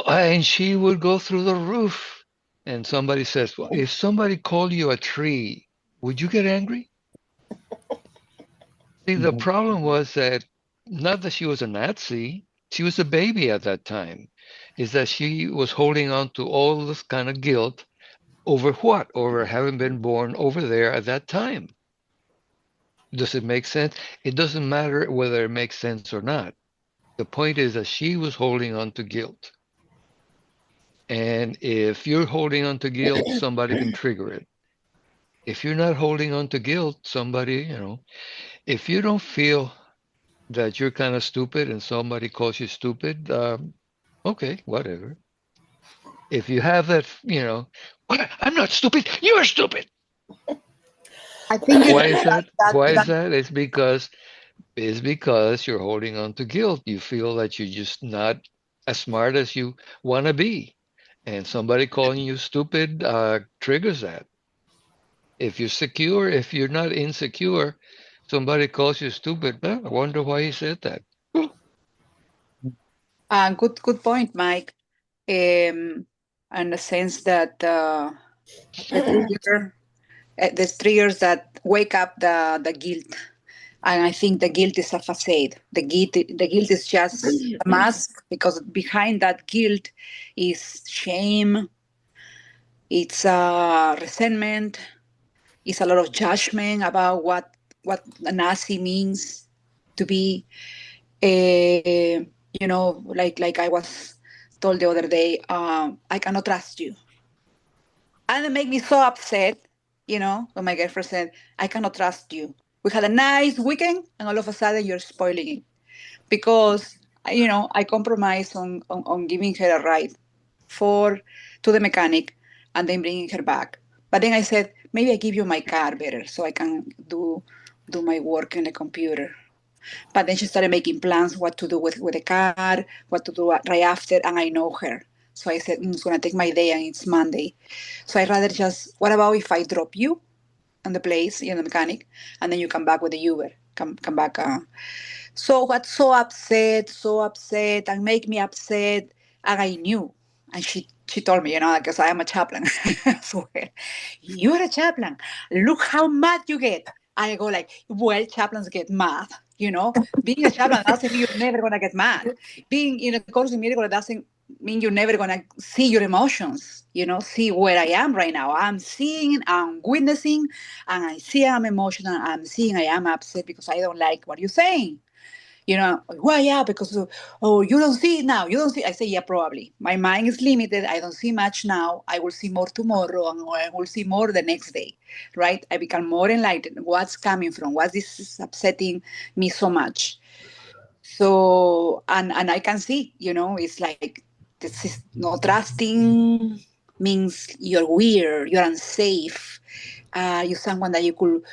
and she would go through the roof. And somebody says, "Well, if somebody called you a tree, would you get angry?" See, the problem was that not that she was a Nazi, she was a baby at that time, is that she was holding on to all this kind of guilt over what? Over having been born over there at that time. Does it make sense? It doesn't matter whether it makes sense or not. The point is that she was holding on to guilt. And if you're holding on to guilt, somebody can trigger it. If you're not holding on to guilt, if you don't feel that you're kind of stupid and somebody calls you stupid, okay, whatever. If you have that, I'm not stupid, you're stupid. I think Why is that, that? that, Why is that that? It's because you're holding on to guilt. You feel that you're just not as smart as you want to be. And somebody calling you stupid triggers that. If you're secure, if you're not insecure, somebody calls you stupid. I wonder why he said that. Good point, Mike. In the sense that the trigger, the triggers that wake up the guilt, and I think the guilt is a facade. The guilt is just a mask, because behind that guilt is shame, it's resentment, it's a lot of judgment about what a Nazi means to be. Like I was told the other day, I cannot trust you. And it made me so upset, when my girlfriend said, I cannot trust you. We had a nice weekend, and all of a sudden you're spoiling it. Because, I compromised on giving her a ride to the mechanic and then bringing her back. But then I said, maybe I give you my car better so I can do my work in the computer. But then she started making plans what to do with the car, what to do right after, and I know her. So I said, it's going to take my day and it's Monday. So I'd rather just, what about if I drop you on the place, the mechanic, and then you come back with the Uber? Come back. So got so upset, and make me upset. And I knew. And she told me, because I am a chaplain. So you're a chaplain. Look how mad you get. I go like, well, chaplains get mad. Being a chaplain doesn't mean you're never gonna get mad. Being in a course in miracle doesn't mean you're never gonna see your emotions. See where I am right now. I'm seeing, I'm witnessing, and I see I'm emotional. I'm seeing I am upset because I don't like what you're saying. Well, yeah, because you don't see it now. You don't see. I say, yeah, probably. My mind is limited. I don't see much now. I will see more tomorrow, and I will see more the next day, right? I become more enlightened. What's coming from? What this is upsetting me so much? So, and I can see, it's like this is not trusting means you're weird, you're unsafe. You're someone that you could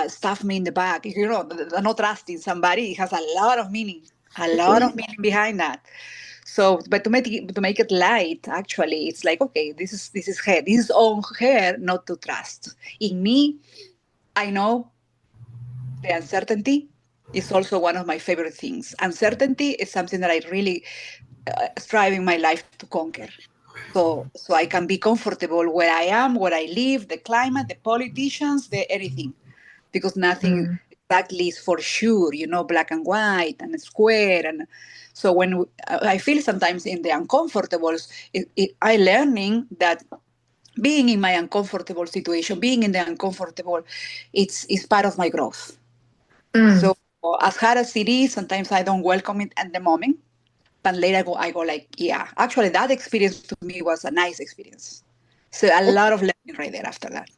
stab me in the back. Not trusting somebody has a lot of meaning, behind that. So, but to make it light, actually, it's like, okay, this is her. This is on her not to trust. In me, I know the uncertainty is also one of my favorite things. Uncertainty is something that I really strive in my life to conquer. So I can be comfortable where I am, where I live, the climate, the politicians, the anything, because nothing Mm. exactly is for sure, black and white and square. And so when I feel sometimes in the uncomfortables, I learning that being in my uncomfortable situation, being in the uncomfortable, it's part of my growth. Mm. So as hard as it is, sometimes I don't welcome it at the moment. But later I go like, yeah, actually that experience to me was a nice experience. So a lot of learning right there after that.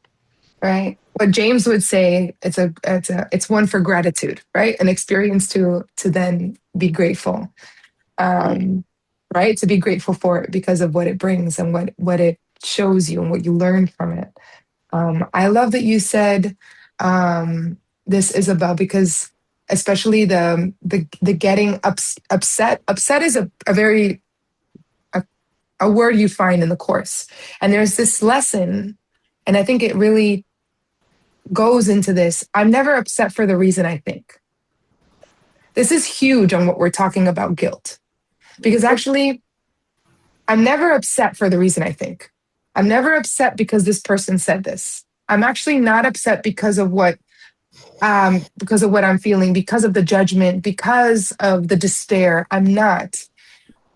Right. What James would say, it's one for gratitude, right? An experience to then be grateful. Right? To be grateful for it because of what it brings and what it shows you and what you learn from it. I love that you said this, Isabel, because especially the getting upset. Upset is a very a word you find in the course, and there's this lesson, and I think it really goes into this. I'm never upset for the reason I think. This is huge on what we're talking about guilt, because actually, I'm never upset for the reason I think. I'm never upset because this person said this. I'm actually not upset because of what I'm feeling, because of the judgment, because of the despair. I'm not.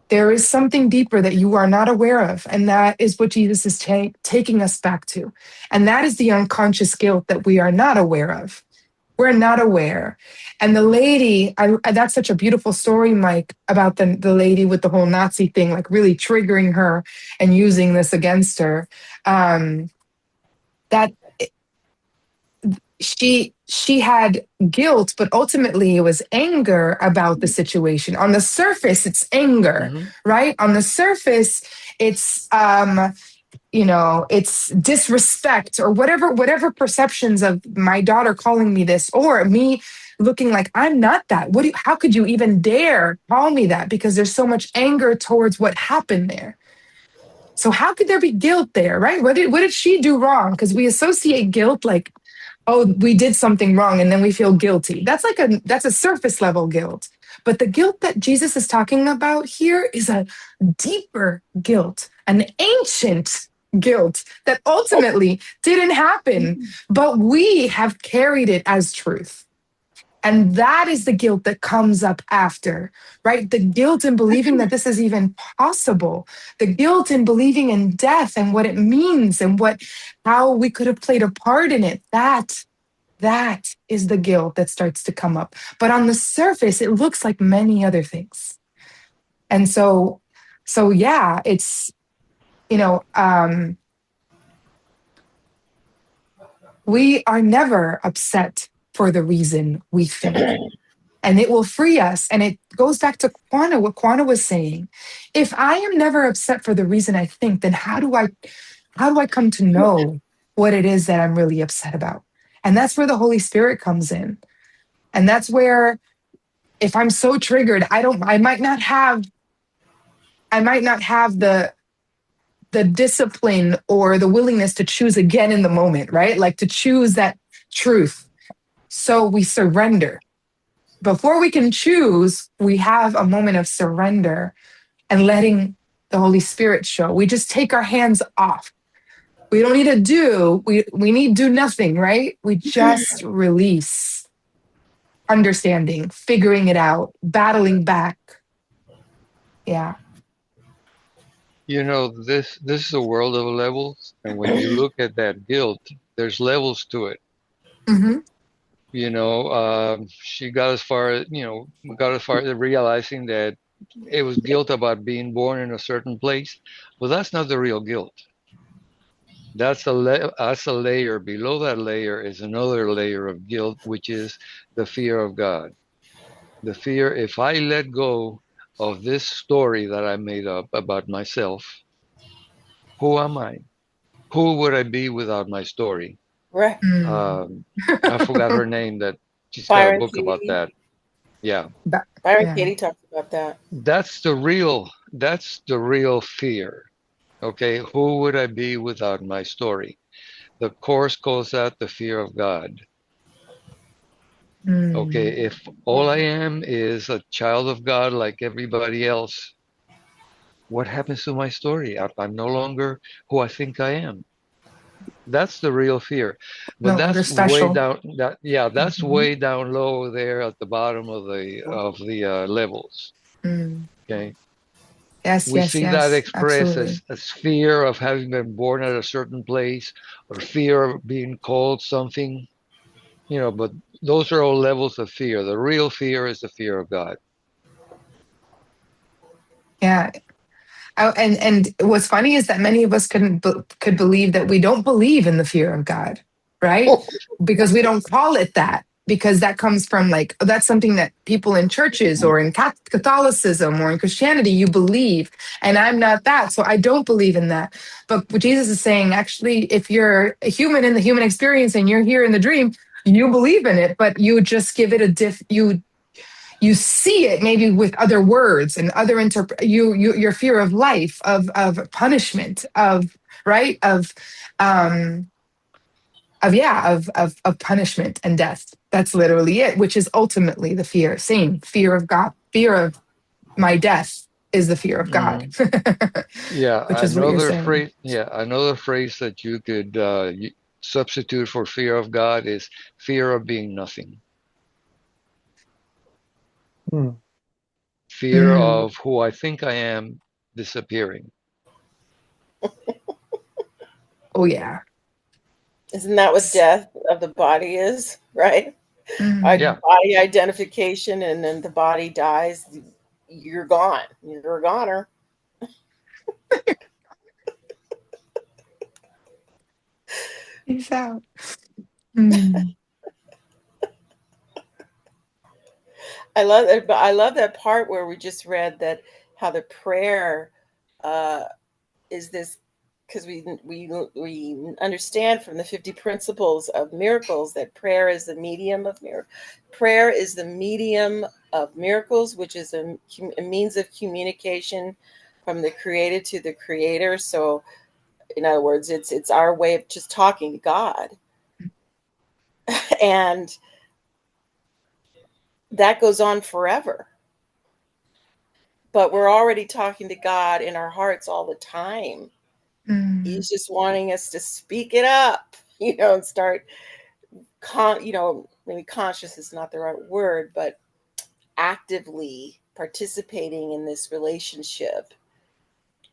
There is something deeper that you are not aware of. And that is what Jesus is taking us back to. And that is the unconscious guilt that we are not aware of. We're not aware. And the lady, that's such a beautiful story, Mike, about the lady with the whole Nazi thing, like really triggering her and using this against her. That she had guilt, but ultimately it was anger about the situation. On the surface, it's anger, Mm-hmm. right? On the surface, it's it's disrespect or whatever perceptions of my daughter calling me this or me looking like I'm not that. How could you even dare call me that? Because there's so much anger towards what happened there. So how could there be guilt there, right? What did she do wrong? Because we associate guilt like, oh, we did something wrong and then we feel guilty. That's a surface level guilt. But the guilt that Jesus is talking about here is a deeper guilt, an ancient guilt that ultimately didn't happen, but we have carried it as truth. And that is the guilt that comes up after, right? The guilt in believing that this is even possible, the guilt in believing in death and what it means and how we could have played a part in it. That is the guilt that starts to come up. But on the surface, it looks like many other things. And so yeah, it's, you know, we are never upset for the reason we think. And it will free us. And it goes back to what Quana was saying. If I am never upset for the reason I think, then how do I come to know what it is that I'm really upset about? And that's where the Holy Spirit comes in. And that's where, if I'm so triggered, I might not have the discipline or the willingness to choose again in the moment, right? Like to choose that truth. So we surrender. Before we can choose, we have a moment of surrender and letting the Holy Spirit show. We just take our hands off. We don't need to we need do nothing, right? We just release, understanding, figuring it out, battling back. Yeah. You know, this is a world of levels, and when you look at that guilt, there's levels to it. Mm-hmm. You know, she got as far as realizing that it was guilt about being born in a certain place. Well, that's not the real guilt. That's a layer. Below that layer is another layer of guilt, which is the fear of God. The fear, if I let go of this story that I made up about myself, who am I? Who would I be without my story? Right. I forgot her name. That she's got a Byron book about Katie. that. Yeah, Byron Yeah. Katie talks about that. that's the real fear. Okay, who would I be without my story? The course calls out the fear of God. Okay, Mm. if all I am is a child of God like everybody else, what happens to my story? I'm no longer who I think I am. That's the real fear. But No longer that's way special. down that's Mm-hmm. way down low there at the bottom of the levels. Mm. Okay. Yes, We yes, see that yes. expressed Absolutely. as fear of having been born at a certain place or fear of being called something, but those are all levels of fear. The real fear is the fear of God. Yeah. And what's funny is that many of us could believe that we don't believe in the fear of God, right? Because we don't call it that, because that comes from like, that's something that people in churches or in Catholicism or in Christianity, you believe. And I'm not that. So I don't believe in that. But what Jesus is saying, actually, if you're a human in the human experience and you're here in the dream, you believe in it, but you just give it you see it maybe with other words and other your fear of life, of punishment, of right of punishment and death. That's literally it, which is ultimately the fear of God. Fear of my death is the fear of God. Mm. Yeah, Which is what you're saying. another phrase that you could substitute for fear of God is fear of being nothing. Hmm. Fear Mm. of who I think I am disappearing. Oh yeah. Isn't that what death of the body is? Right? Mm. Yeah, Body identification, and then the body dies. You're gone. You're a goner. Peace out. Mm. I love that part where we just read that how the prayer uh, is this, because we understand from the 50 principles of miracles that prayer is the medium of prayer is the medium of miracles, which is a means of communication from the created to the creator. So in other words, it's our way of just talking to God. And that goes on forever. But we're already talking to God in our hearts all the time. He's just wanting us to speak it up, and start, maybe conscious is not the right word, but actively participating in this relationship.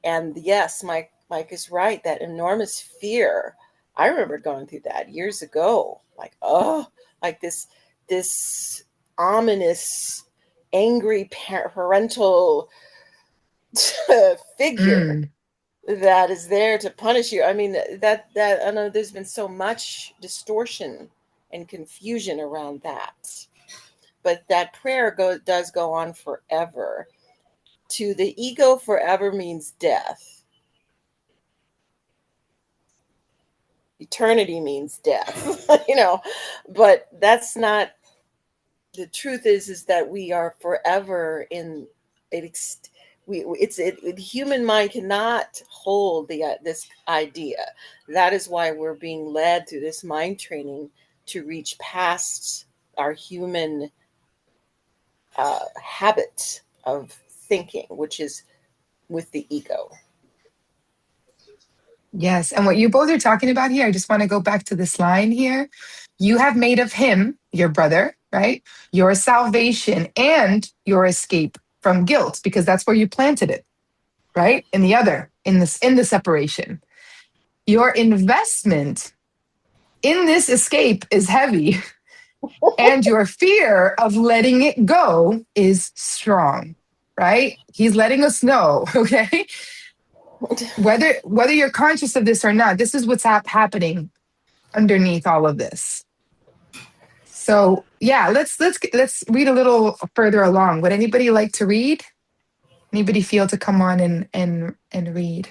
And yes, Mike is right. That enormous fear. I remember going through that years ago. Like this ominous, angry parental figure that is there to punish you. I mean, that I know there's been so much distortion and confusion around that. But that prayer does go on forever. To the ego, forever means death. Eternity means death, but that's not, the truth is that we are forever in it. The human mind cannot hold this idea. That is why we're being led through this mind training to reach past our human habit of thinking, which is with the ego. Yes. And what you both are talking about here, I just want to go back to this line here. You have made of him, your brother, right? Your salvation and your escape from guilt, because that's where you planted it, right? In the separation. Your investment in this escape is heavy, and your fear of letting it go is strong, right? He's letting us know, okay? Whether you're conscious of this or not, this is what's happening underneath all of this. So yeah, let's read a little further along. Would anybody like to read? Anybody feel to come on and read?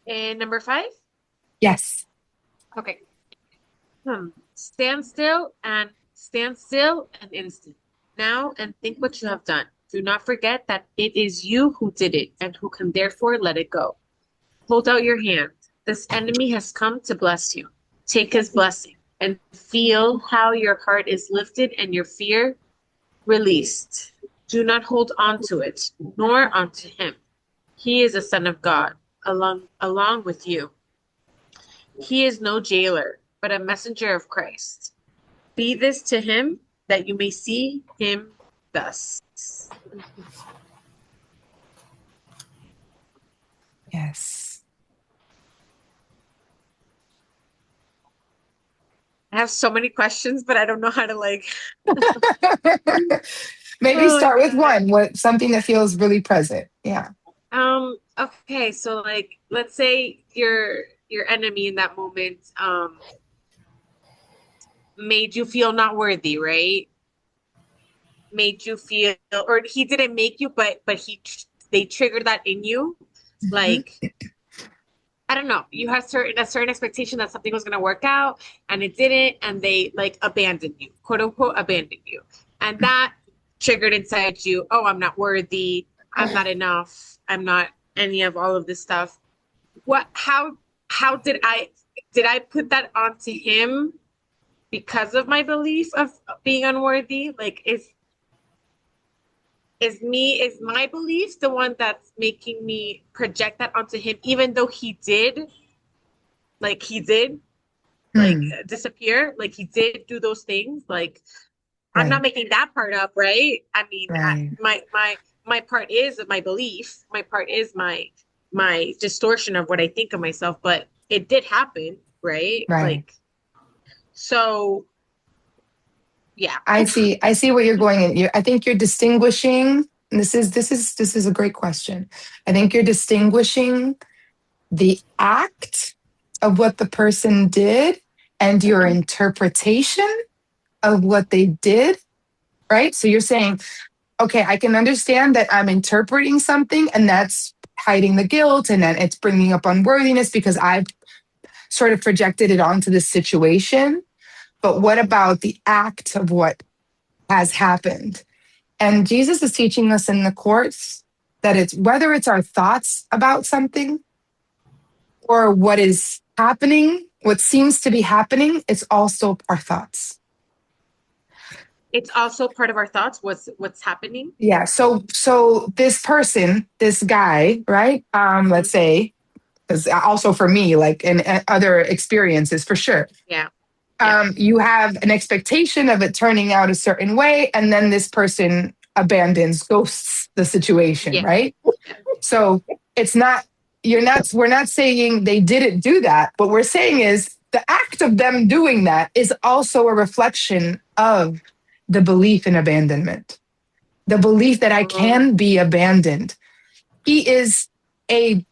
And number 5? Yes. Okay. Stand still an instant now and think what you have done. Do not forget that it is you who did it and who can therefore let it go. Hold out your hand. This enemy has come to bless you. Take his blessing and feel how your heart is lifted and your fear released. Do not hold on to it, nor onto him. He is a son of God, along with you. He is no jailer, but a messenger of Christ. Be this to him that you may see him thus. Yes. I have so many questions, but I don't know how to Maybe Oh my start with God. one, something that feels really present. Yeah. Okay, so let's say your enemy in that moment made you feel not worthy, right? Made you feel, or he didn't make you, but they triggered that in you. Mhm. Like, I don't know, you had a certain expectation that something was going to work out and it didn't, and they abandoned you, quote unquote abandoned you, and that triggered inside you, oh, I'm not worthy, I'm not enough, I'm not any of all of this stuff. How did I put that onto him because of my belief of being unworthy? Like, is my belief the one that's making me project that onto him, even though he did Hmm. disappear, like he did do those things, like I'm not Right. making that part up, right? I mean, Right. my part is my belief, my part is my distortion of what I think of myself, but it did happen, right? Right. Like, so yeah. I see what you're going in. I think you're distinguishing. And this is a great question. I think you're distinguishing the act of what the person did and your interpretation of what they did, right? So you're saying, okay, I can understand that I'm interpreting something and that's hiding the guilt and then it's bringing up unworthiness because I've sort of projected it onto this situation. But what about the act of what has happened. And Jesus is teaching us in the course that it's whether it's our thoughts about something or what is happening, what seems to be happening, it's also our thoughts. It's also part of our thoughts, what's happening. Yeah. So this person, this guy, right? Let's say, because also for me, like in other experiences, for sure. Yeah. You have an expectation of it turning out a certain way, and then this person abandons, ghosts the situation, Yeah. right? So it's not, we're not saying they didn't do that. What we're saying is the act of them doing that is also a reflection of the belief in abandonment, the belief that I can be abandoned. He is a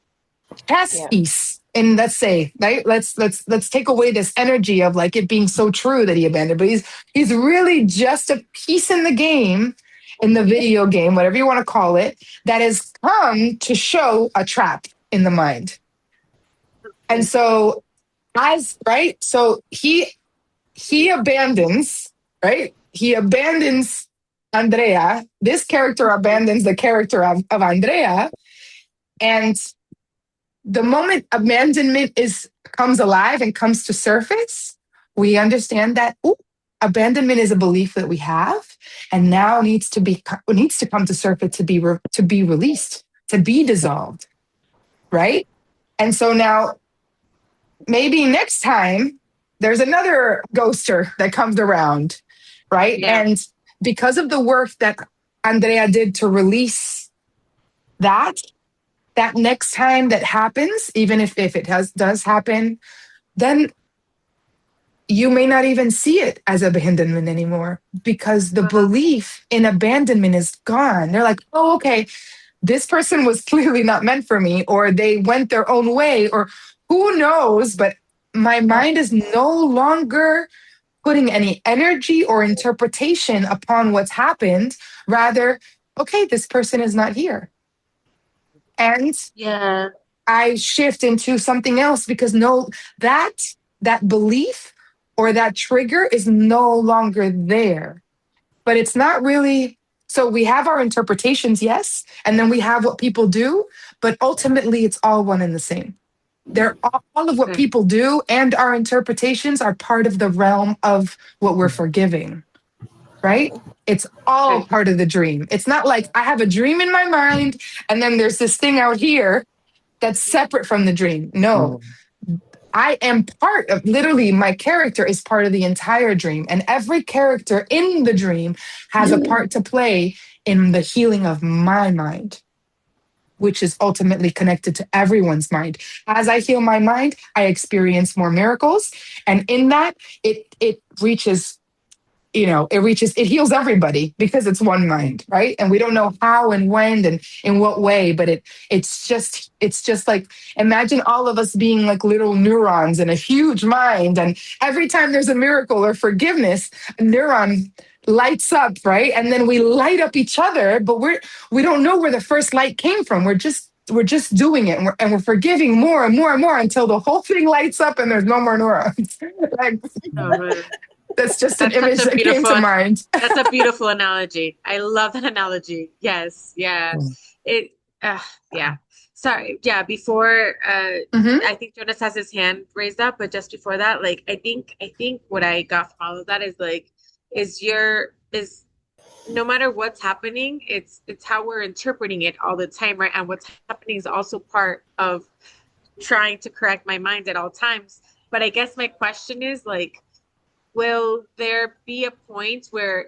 chess piece. And let's say, right? Let's take away this energy of like it being so true that he abandoned, but he's really just a piece in the game, in the video game, whatever you want to call it, that has come to show a trap in the mind. And so so he abandons, right? He abandons Andrea. This character abandons the character of Andrea. And the moment abandonment comes alive and comes to surface, we understand that abandonment is a belief that we have, and now needs to come to surface to be released, to be dissolved, right? And so now maybe next time there's another ghoster that comes around, right? Yeah. And because of the work that Andrea did to release that next time that happens, even if it does happen, then you may not even see it as abandonment anymore because the belief in abandonment is gone. They're like, oh, okay, this person was clearly not meant for me, or they went their own way, or who knows, but my mind is no longer putting any energy or interpretation upon what's happened. Rather, okay, this person is not here. And Yeah. I shift into something else because that belief or that trigger is no longer there. But it's not really. So we have our interpretations, yes, and then we have what people do, but ultimately it's all one and the same. They're all of what people do and our interpretations are part of the realm of what we're forgiving, right? It's all part of the dream. It's not like I have a dream in my mind and then there's this thing out here that's separate from the dream. No, I am part of, literally, my character is part of the entire dream. And every character in the dream has a part to play in the healing of my mind, which is ultimately connected to everyone's mind. As I heal my mind, I experience more miracles. And in that, it reaches, it heals everybody because it's one mind, right? And we don't know how and when and in what way, but it's just like, imagine all of us being like little neurons in a huge mind. And every time there's a miracle or forgiveness, a neuron lights up, right? And then we light up each other, but we don't know where the first light came from. We're just doing it, and we're forgiving more and more and more until the whole thing lights up and there's no more neurons. Like, that's just an image that came to mind. That's a beautiful analogy. I love that analogy. Yes. Yeah. Yeah. Sorry. Yeah. Before, I think Jonas has his hand raised up, but just before that, like, I think what I got from all of that is like, is no matter what's happening, it's how we're interpreting it all the time, right? And what's happening is also part of trying to correct my mind at all times. But I guess my question is like, will there be a point where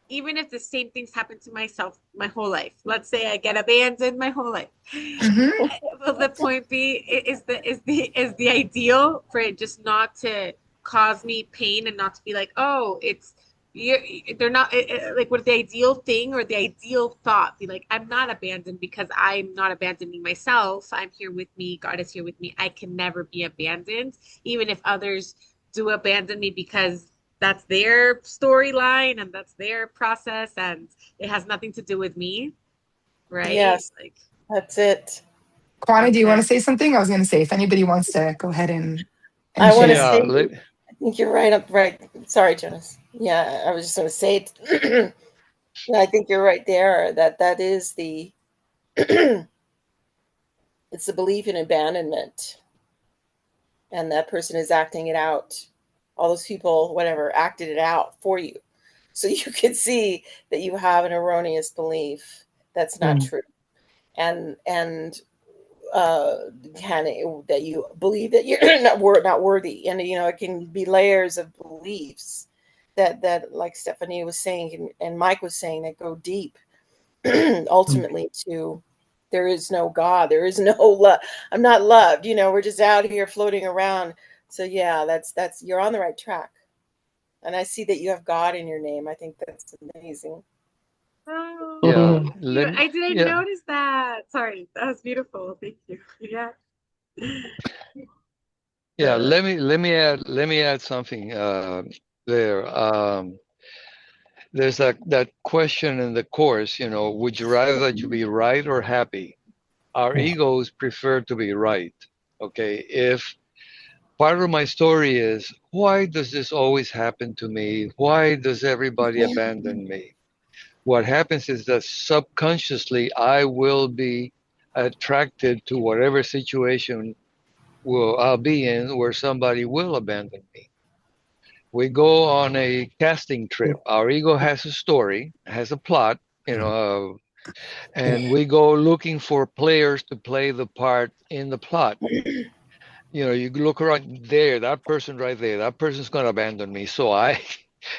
even if the same things happen to myself my whole life, let's say I get abandoned my whole life, will the point be, is the ideal for it just not to cause me pain and not to be like, oh, they're not like, would the ideal thing or the ideal thought be like, I'm not abandoned because I'm not abandoning myself. I'm here with me. God is here with me. I can never be abandoned, even if others do abandon me, because that's their storyline and that's their process and it has nothing to do with me, right? Yes, like that's it. Kwani, do you want to say something? I was going to say, if anybody wants to go ahead and I want to share. say think you're right. Right. Sorry, Jonas. Yeah, I was just going to say it. Yeah, I think you're right there. That is the it's the belief in abandonment, and that person is acting it out. All those people, whatever, acted it out for you, so you could see that you have an erroneous belief that's not Mm. true, and can that you believe that you're not worthy, and it can be layers of beliefs that like Stephanie was saying and Mike was saying that go deep ultimately to there is no God, there is no love. I'm not loved. We're just out here floating around. So yeah, that's you're on the right track. And I see that you have God in your name. I think that's amazing. Yeah, Oh, thank you. I didn't yeah, notice that. Sorry, that was beautiful. Thank you. Yeah. yeah. Let me add something there. There's that question in the course. Would you rather that you be right or happy? Our egos prefer to be right. Okay, if part of my story is, why does this always happen to me? Why does everybody abandon me? What happens is that subconsciously I will be attracted to whatever situation I'll be in where somebody will abandon me. We go on a casting trip. Our ego has a story, has a plot, and we go looking for players to play the part in the plot. You look around there, that person right there, that person's going to abandon me. So I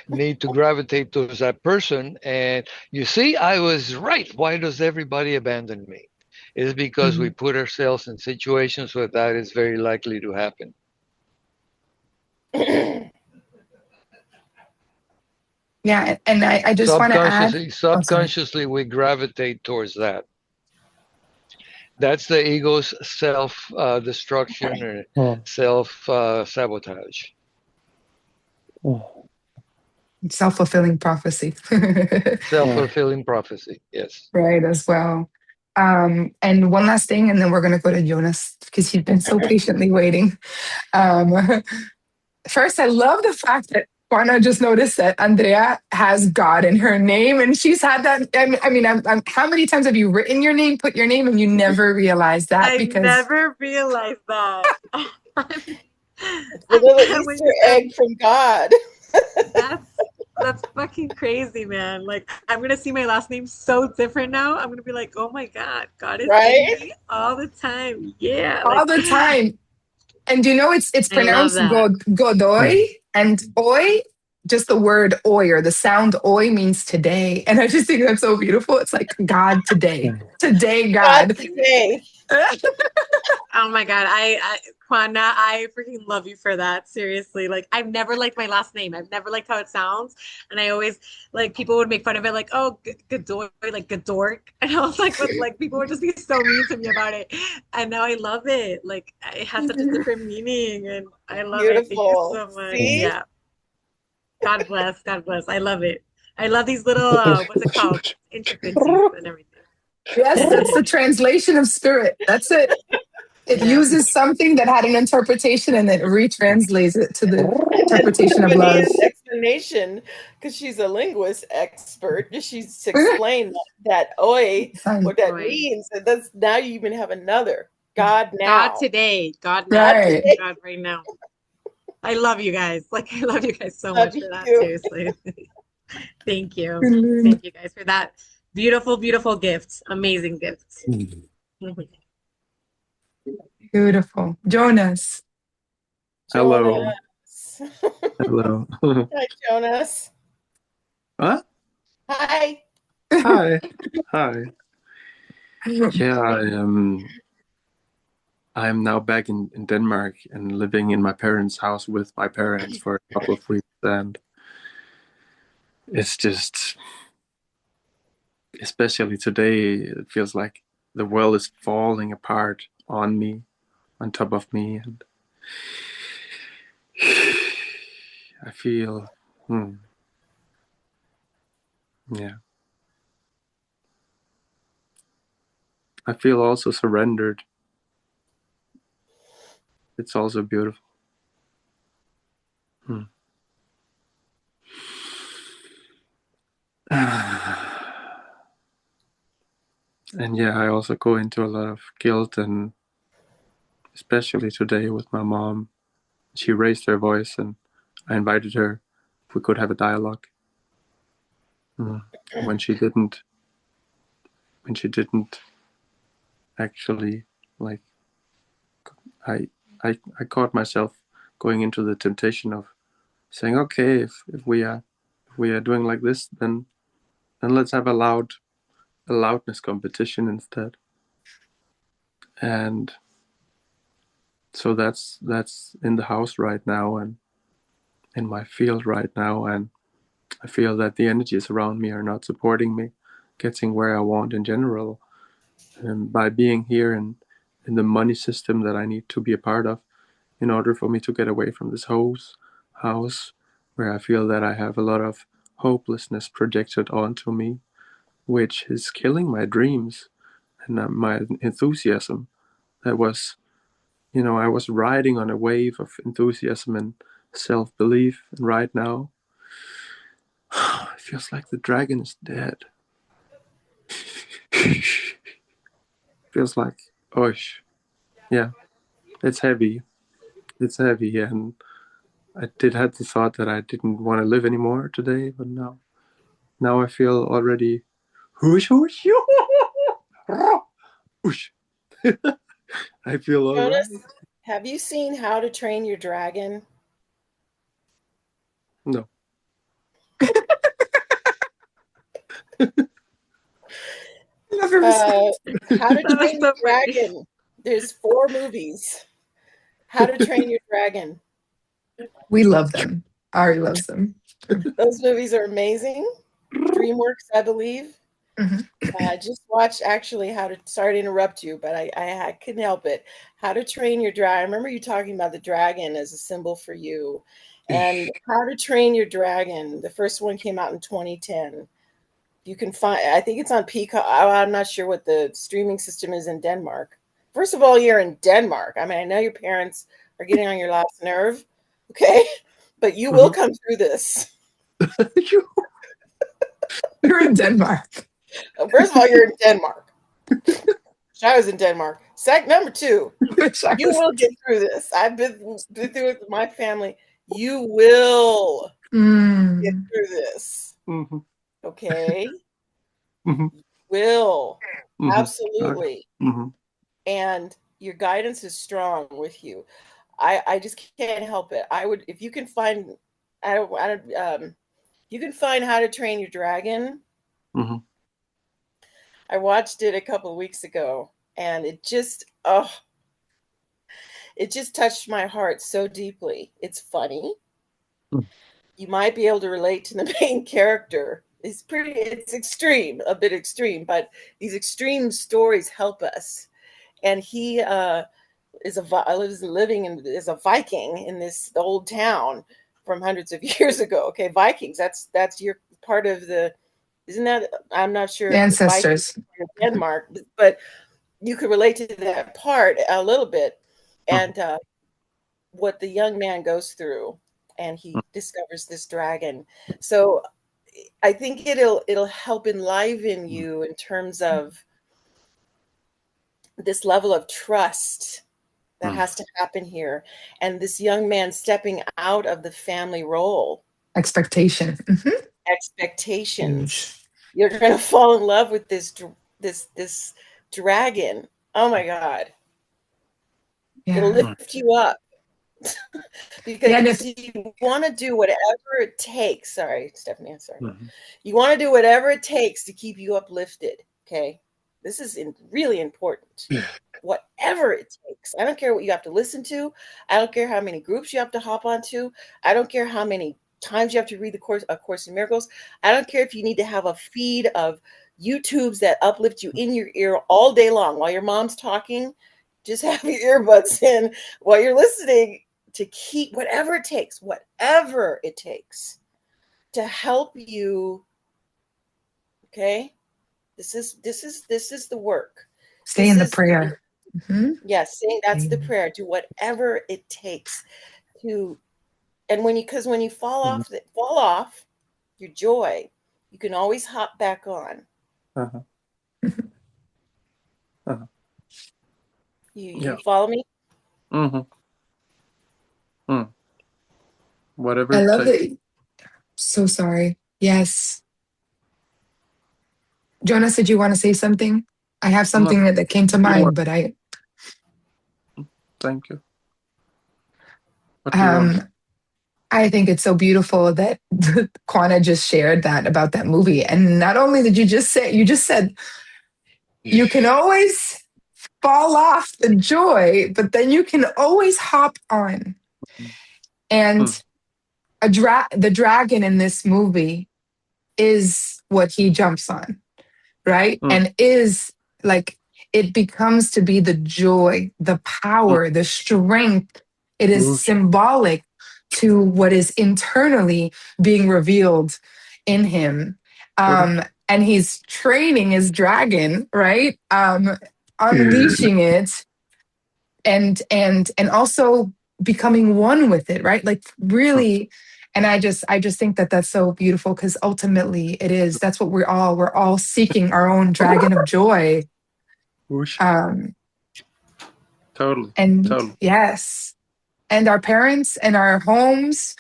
need to gravitate towards that person. And you see, I was right. Why does everybody abandon me? It's because we Mm. put ourselves in situations where that is very likely to happen. Yeah, and I just want to add. Subconsciously, Oh, sorry. subconsciously, we gravitate towards that. That's the ego's self destruction or self sabotage. Self-fulfilling prophecy. Self fulfilling prophecy. Yes. Right, as well. And one last thing, and then we're going to go to Jonas because he's been so patiently waiting. Um, First, I love the fact that Juana just noticed that Andrea has God in her name, and she's had that. How many times have you written your name, put your name, and you never realized that? I Because never realized that. It's a little When Easter you said egg from God. that's that's fucking crazy, man. Like I'm gonna see my last name so different now. I'm gonna be like, oh my God, God is in Right? me all the time. Yeah, all like the time, and you know it's I love pronounced that. Godoy and Oi. Just the word Oi or the sound Oi means today, and I just think that's so beautiful. It's like God today, today God God. today. Oh my God, Juana, I freaking love you for that. Seriously, like I've never liked my last name. I've never liked how it sounds, and I always like people would make fun of it, like oh, Gador, like Gadork, and I was like, but like people would just be so mean to me about it, and now I love it. Like it has such a different meaning, and I love it. Thank you Beautiful. so much. See? Yeah, God bless, God bless. I love it. I love these little what's it called? Intricacies and everything. Yes, that's the translation of spirit. That's it. It Yeah. uses something that had an interpretation and it retranslates it to the And then interpretation of love. Stephanie's explanation, because she's a linguist expert, she's explained that oi, Fun. what that Boy. means. And that's now you even have another God God now. today, God God now, Right. today. God right now. I love you guys. Like I love you guys so Love much for that. you. Seriously. Thank you. Brilliant. Thank you guys for that beautiful, beautiful gift. Amazing gift. Beautiful. Jonas. Hello. Jonas. Hello. Hi, Jonas. What? Hi. Hi. Hi. Yeah, I'm now back in Denmark and living in my parents' house with my parents for a couple of weeks, and it's just, especially today, it feels like the world is falling apart on me, on top of me, and I feel yeah. I feel also surrendered. It's also beautiful. Hmm. And yeah, I also go into a lot of guilt, and especially today with my mom. She raised her voice, and I invited her if we could have a dialogue. When she didn't actually, like, I I caught myself going into the temptation of saying, okay, if we are doing like this, then let's have a loudness competition instead. And so that's in the house right now, and in my field right now, and I feel that the energies around me are not supporting me getting where I want in general. And by being here in the money system that I need to be a part of in order for me to get away from this house where I feel that I have a lot of hopelessness projected onto me, which is killing my dreams and my enthusiasm. That was, I was riding on a wave of enthusiasm and self-belief, and right now it feels like the dragon is dead. Feels like, oh, yeah, it's heavy. It's heavy, and I did have the thought that I didn't want to live anymore today, but now I feel already, whoosh, whoosh, whoosh. I feel all right. Jonas, have you seen How to Train Your Dragon? No. Love her response. How to That was Train Your so funny. Dragon. There's 4 movies. How to Train Your Dragon. We love them. Ari loves them. Those movies are amazing. DreamWorks, I believe. Mhm. I just watched actually sorry to interrupt you, but I couldn't help it. How to Train Your Dragon. I remember you talking about the dragon as a symbol for you. And How to Train Your Dragon, the first one came out in 2010. You can find, I think it's on Peacock. I'm not sure what the streaming system is in Denmark. First of all, you're in Denmark. I mean, I know your parents are getting on your last nerve, okay? But you will come through this. You're in Denmark. First of all, you're in Denmark. I was in Denmark. Number 2, you will get through this. I've been through it with my family. You will get through this. Mm-hmm. Okay? Mm-hmm. Will. Mm-hmm. Absolutely. Mm-hmm. And your guidance is strong with you. I just can't help it. I would, if you can find, you can find How to Train Your Dragon. Mm-hmm. I watched it a couple of weeks ago, and it just touched my heart so deeply. It's funny. You might be able to relate to the main character. It's extreme, a bit extreme, but these extreme stories help us. And he is a Viking in this old town from hundreds of years ago. Okay, Vikings. That's your part of the. Isn't that? I'm not sure The if the Vikings ancestors. are in Denmark, but you could relate to that part a little bit, and what the young man goes through, and he discovers this dragon. So I think it'll help enliven you in terms of this level of trust that has to happen here, and this young man stepping out of the family role. Expectation. Expectations. Huge. You're going to fall in love with this dragon. Oh my God. It'll Yeah. lift you up. Yeah. Because you want to do whatever it takes. Sorry, Stephanie, I'm sorry. Mm-hmm. You want to do whatever it takes to keep you uplifted. Okay. This is really important. Whatever it takes. I don't care what you have to listen to. I don't care how many groups you have to hop onto. I don't care how many times you have to read A Course in Miracles. I don't care if you need to have a feed of YouTubes that uplift you in your ear all day long while your mom's talking. Just have your earbuds in while you're listening to keep whatever it takes to help you. Okay. This is the work. Stay This in the is prayer. Yes, saying that's the prayer. Do whatever it takes to And when you fall off your joy, you can always hop back on. Uh-huh. Uh-huh. You follow me? Mm-hmm. Mm. Whatever I it love takes. that. So sorry. Yes. Jonas, did you want to say something? I have No, something that came to you want. mind, but Thank you. What do you want? um I think it's so beautiful that Kwana just shared that about that movie. And not only did you just said you can always fall off the joy, but then you can always hop on. Mm. And the dragon in this movie is what he jumps on, right? Mm. And is like, it becomes to be the joy, the Mm. power, the strength. It is Whoosh. symbolic to what is internally being revealed in him. Whoosh. And he's training his dragon, right? Mm. Unleashing it and also becoming one with it, right? Like really. And I just think that that's so beautiful because ultimately that's what we're all seeking our own dragon of joy. Whoosh. um Totally. and Totally. yes, and our parents and our homes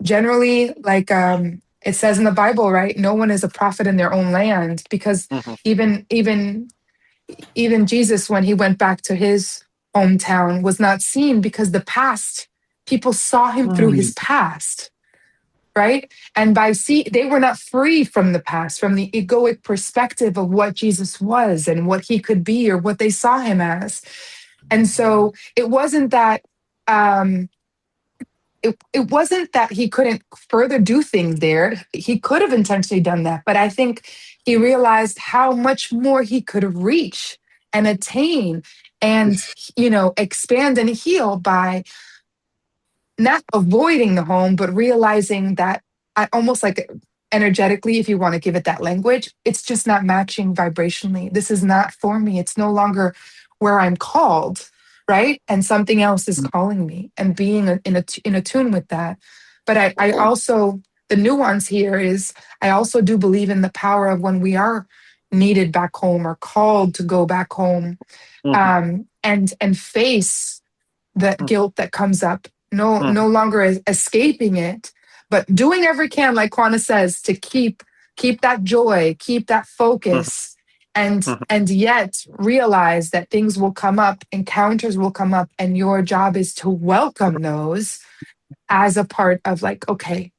generally, like it says in the Bible, right? No one is a prophet in their own land, because Mm-hmm. even Jesus, when he went back to his hometown, was not seen because the past, people saw him through his Mm. past, right? And they were not free from the past, from the egoic perspective of what Jesus was and what he could be or what they saw him as. And so it wasn't that um, it wasn't that he couldn't further do things there. He could have intentionally done that, but I think he realized how much more he could reach and attain and expand and heal by not avoiding the home, but realizing that I almost like energetically, if you want to give it that language, it's just not matching vibrationally. This is not for me. It's no longer where I'm called, right? And something else is calling me, and being in a tune with that. But I also, the nuance here is, I also do believe in the power of when we are needed back home or called to go back home, Mm-hmm. and face that guilt that comes up, Mm-hmm. no longer escaping it, but doing every can, like Kwana says, to keep that joy, keep that focus, Mm-hmm. and yet realize that things will come up, encounters will come up, and your job is to welcome those as a part of, like, okay,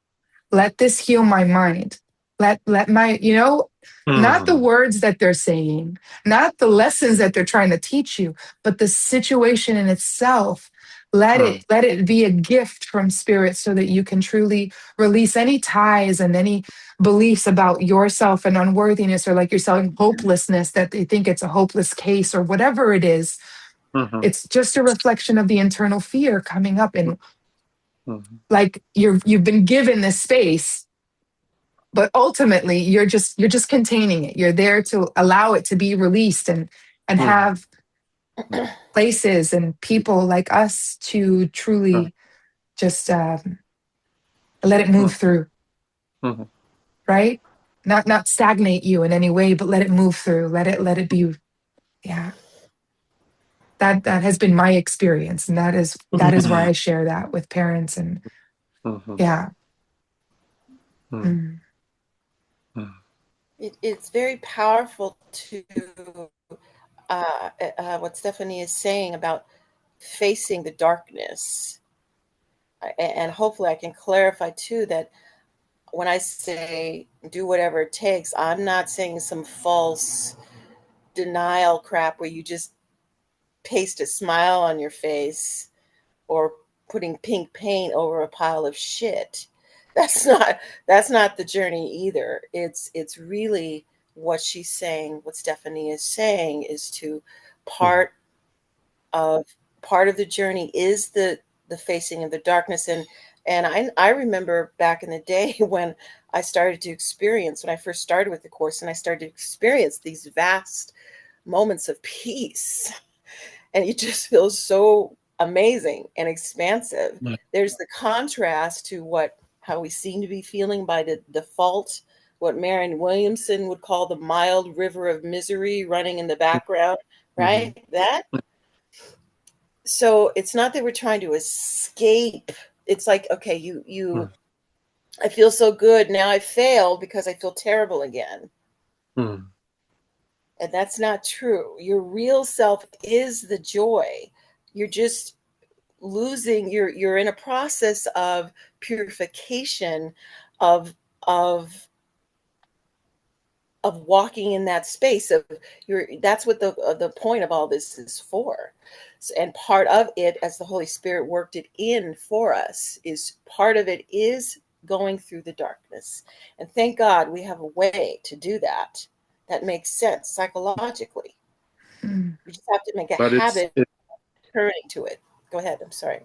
let this heal my mind. Let my, not the Mm-hmm. words that they're saying, not the lessons that they're trying to teach you, but the situation in itself. Let it be a gift from spirit, so that you can truly release any ties and any beliefs about yourself and unworthiness, or like you're saying, hopelessness, that they think it's a hopeless case or whatever it is. Mm-hmm. It's just a reflection of the internal fear coming up, and Mm-hmm. like you've been given this space, but ultimately you're just containing it. You're there to allow it to be released, and Mm-hmm. have places and people like us to truly just let it move through, Mm-hmm. right? Not stagnate you in any way, but let it move through. Let it be. Yeah, that has been my experience, and that is why I share that with parents. And Mm-hmm. yeah. Mm-hmm. Mm. It's very powerful to what Stephanie is saying about facing the darkness. And hopefully I can clarify too that when I say do whatever it takes, I'm not saying some false denial crap where you just paste a smile on your face or putting pink paint over a pile of shit. That's not the journey either. It's really what she's saying, what Stephanie is saying, is to part of part of the journey is the facing of the darkness. And I remember back in the day when I first started with the course, and I started to experience these vast moments of peace, and you just feel so amazing and expansive. There's the contrast to how we seem to be feeling by the default, what Marianne Williamson would call the mild river of misery running in the background, right? That. So it's not that we're trying to escape. It's like, okay, I feel so good. Now I failed because I feel terrible again. And that's not true. Your real self is the joy. You're just you're in a process of purification of of walking in that space of that's what the point of all this is for. And part of it, as the Holy Spirit worked it in for us, is part of it is going through the darkness. And thank God we have a way to do that makes sense psychologically. We just have to make a habit turning to it. Go ahead. I'm sorry.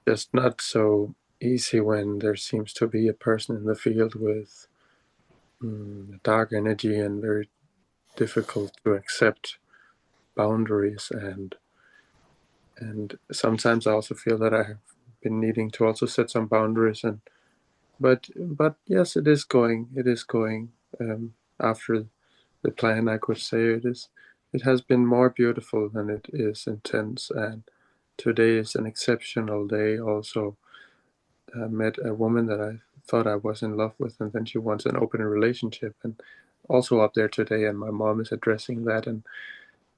Just not so easy when there seems to be a person in the field with dark energy and very difficult to accept boundaries, and sometimes I also feel that I have been needing to also set some boundaries, and but yes, it is going after the plan. I could say it has been more beautiful than it is intense, and today is an exceptional day. Also met a woman that I thought I was in love with, and then she wants an open relationship, and also up there today, and my mom is addressing that and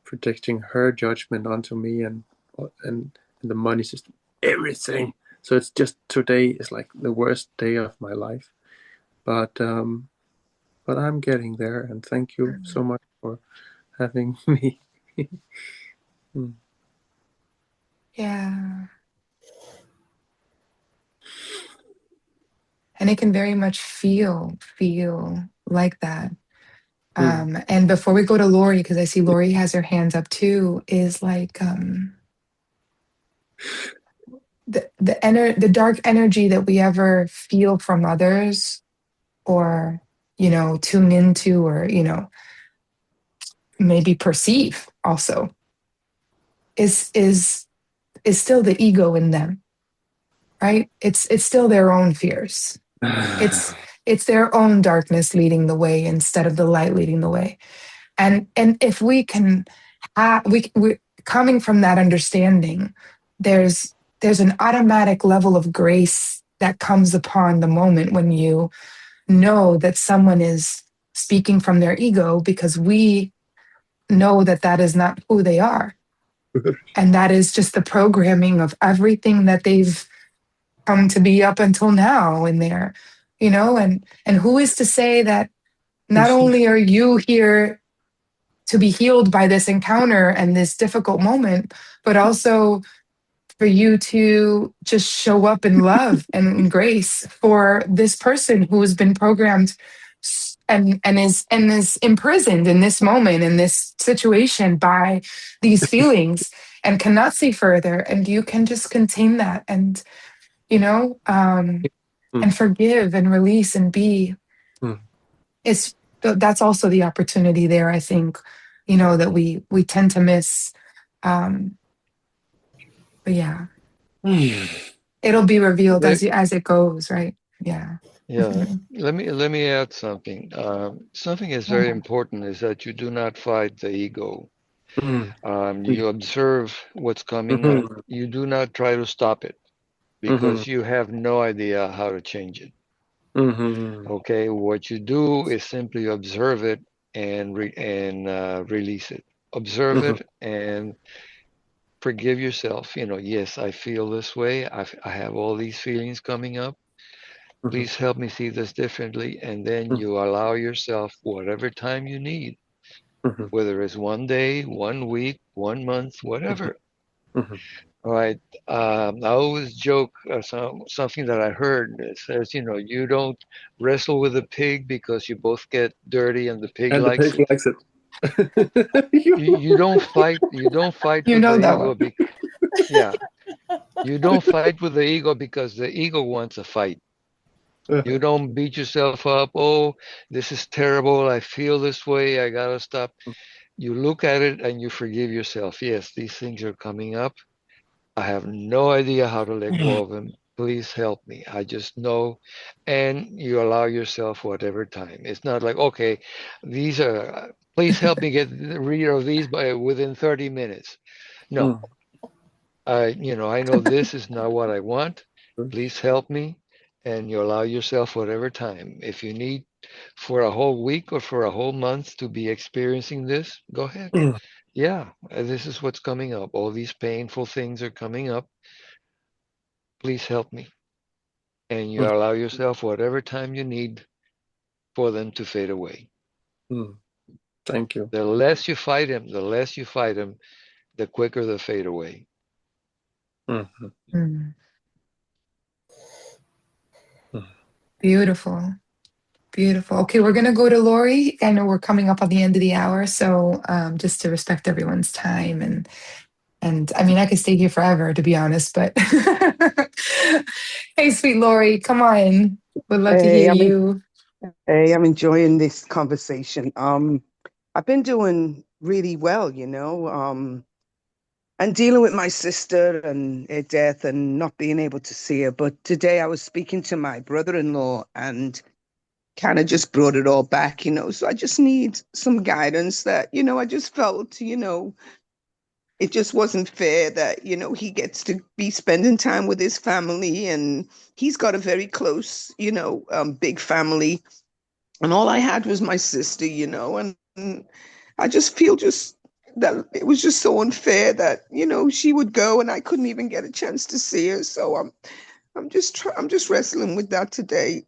projecting her judgment onto me, and the money system, everything. So it's just, today is like the worst day of my life, but I'm getting there, and thank you so much for having me. Yeah. And it can very much feel like that. And before we go to Lori, because I see Lori has her hands up too, is like the dark energy that we ever feel from others, or tune into, or maybe perceive also, is still the ego in them, right? It's still their own fears. It's their own darkness leading the way instead of the light leading the way. And if we can, we coming from that understanding, there's an automatic level of grace that comes upon the moment when you know that someone is speaking from their ego, because we know that that is not who they are. And that is just the programming of everything that they've come to be up until now in there, and who is to say that not only are you here to be healed by this encounter and this difficult moment, but also for you to just show up in love and in grace for this person who has been programmed and is imprisoned in this moment, in this situation, by these feelings, and cannot see further. And you can just contain that, and and forgive and release and be. That's also the opportunity there, I think, that we tend to miss. But yeah, it'll be revealed as it goes, right? Yeah. Yeah. Let me add something. Something is very important is that you do not fight the ego. You observe what's coming up. You do not try to stop it, because you have no idea how to change it. Okay, what you do is simply observe it and release it. Observe it and forgive yourself. Yes, I feel this way. I have all these feelings coming up. Please help me see this differently. And then you allow yourself whatever time you need, whether it's 1 day, 1 week, 1 month, whatever. All right. I always joke something that I heard. It says, you don't wrestle with a pig because you both get dirty and the pig And the likes pig it. likes it. You don't fight. You don't fight with the that ego. one. Yeah. You don't fight with the ego because the ego wants a fight. You don't beat yourself up. Oh, this is terrible. I feel this way. I gotta stop. You look at it and you forgive yourself. Yes, these things are coming up. I have no idea how to let go of him. Please help me. I just know. And you allow yourself whatever time. It's not like, okay, these are, please help me get rid of these by within 30 minutes. No, I know this is not what I want. Please help me. And you allow yourself whatever time. If you need for a whole week or for a whole month to be experiencing this, go ahead. Yeah, this is what's coming up. All these painful things are coming up. Please help me. And you allow yourself whatever time you need for them to fade away. Thank you. The less you fight them, the quicker they fade away. Mm. Beautiful. Beautiful. Okay, we're going to go to Lori. I know we're coming up on the end of the hour, so just to respect everyone's time and I mean, I could stay here forever, to be honest, but hey, sweet Lori, come on. Would love to hear you. I'm enjoying this conversation. I've been doing really well, and dealing with my sister and her death and not being able to see her. But today I was speaking to my brother-in-law and kind of just brought it all back, So I just need some guidance that, I just felt, it just wasn't fair that, he gets to be spending time with his family and he's got a very close, big family. And all I had was my sister, and I just feel just that it was just so unfair that, she would go and I couldn't even get a chance to see her. So I'm just wrestling with that today,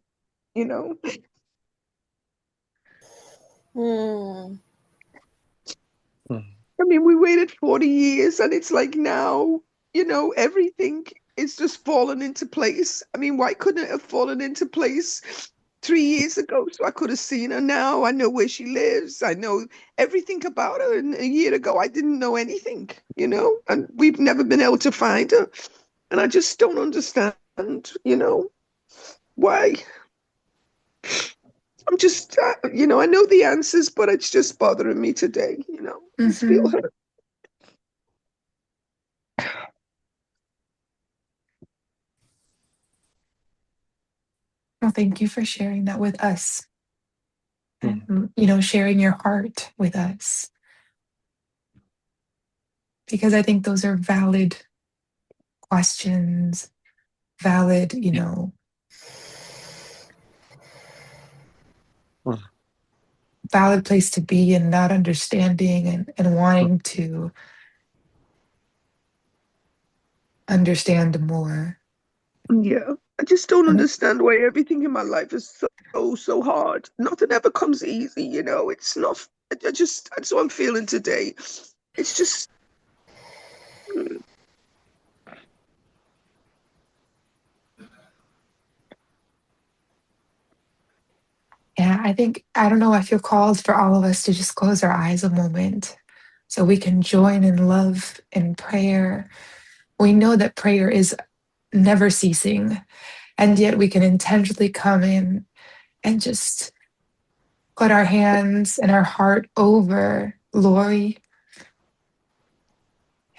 I mean, we waited 40 years and it's like now, everything is just fallen into place. I mean, why couldn't it have fallen into place 3 years ago? So I could have seen her now. I know where she lives. I know everything about her. And a year ago, I didn't know anything, and we've never been able to find her. And I just don't understand, why. I'm just, I know the answers, but it's just bothering me today, I just feel hurt. Well, thank you for sharing that with us. And, sharing your heart with us. Because I think those are valid questions, valid, valid place to be and not understanding and wanting to understand more. Yeah, I just don't understand why everything in my life is so hard. Nothing ever comes easy, It's not. That's what I'm feeling today. It's just. Yeah, I don't know, I feel called for all of us to just close our eyes a moment so we can join in love and prayer. We know that prayer is never ceasing, and yet we can intentionally come in and just put our hands and our heart over Lori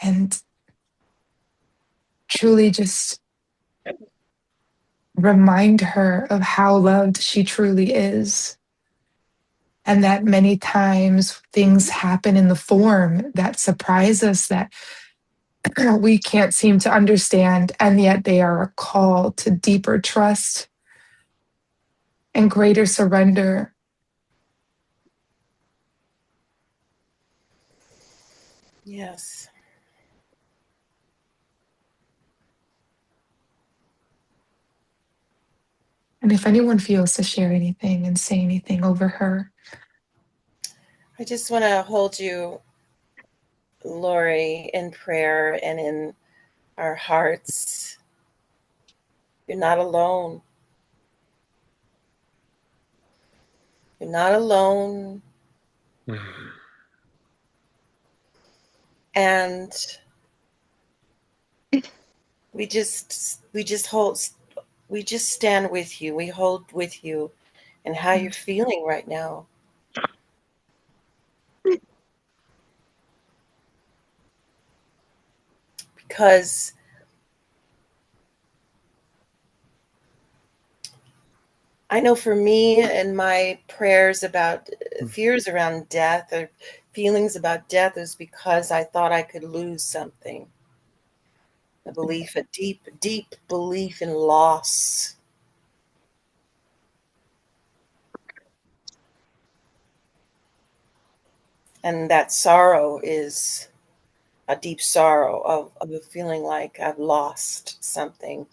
and truly just remind her of how loved she truly is. And that many times things happen in the form that surprise us, that we can't seem to understand, and yet they are a call to deeper trust and greater surrender. Yes. And if anyone feels to share anything and say anything over her. I just want to hold you, Lori, in prayer and in our hearts. You're not alone. You're not alone. And we just stand with you. We hold with you and how you're feeling right now. Because I know for me and my prayers about fears around death or feelings about death is because I thought I could lose something. A belief, a deep, deep belief in loss. And that sorrow is a deep sorrow of a feeling like I've lost something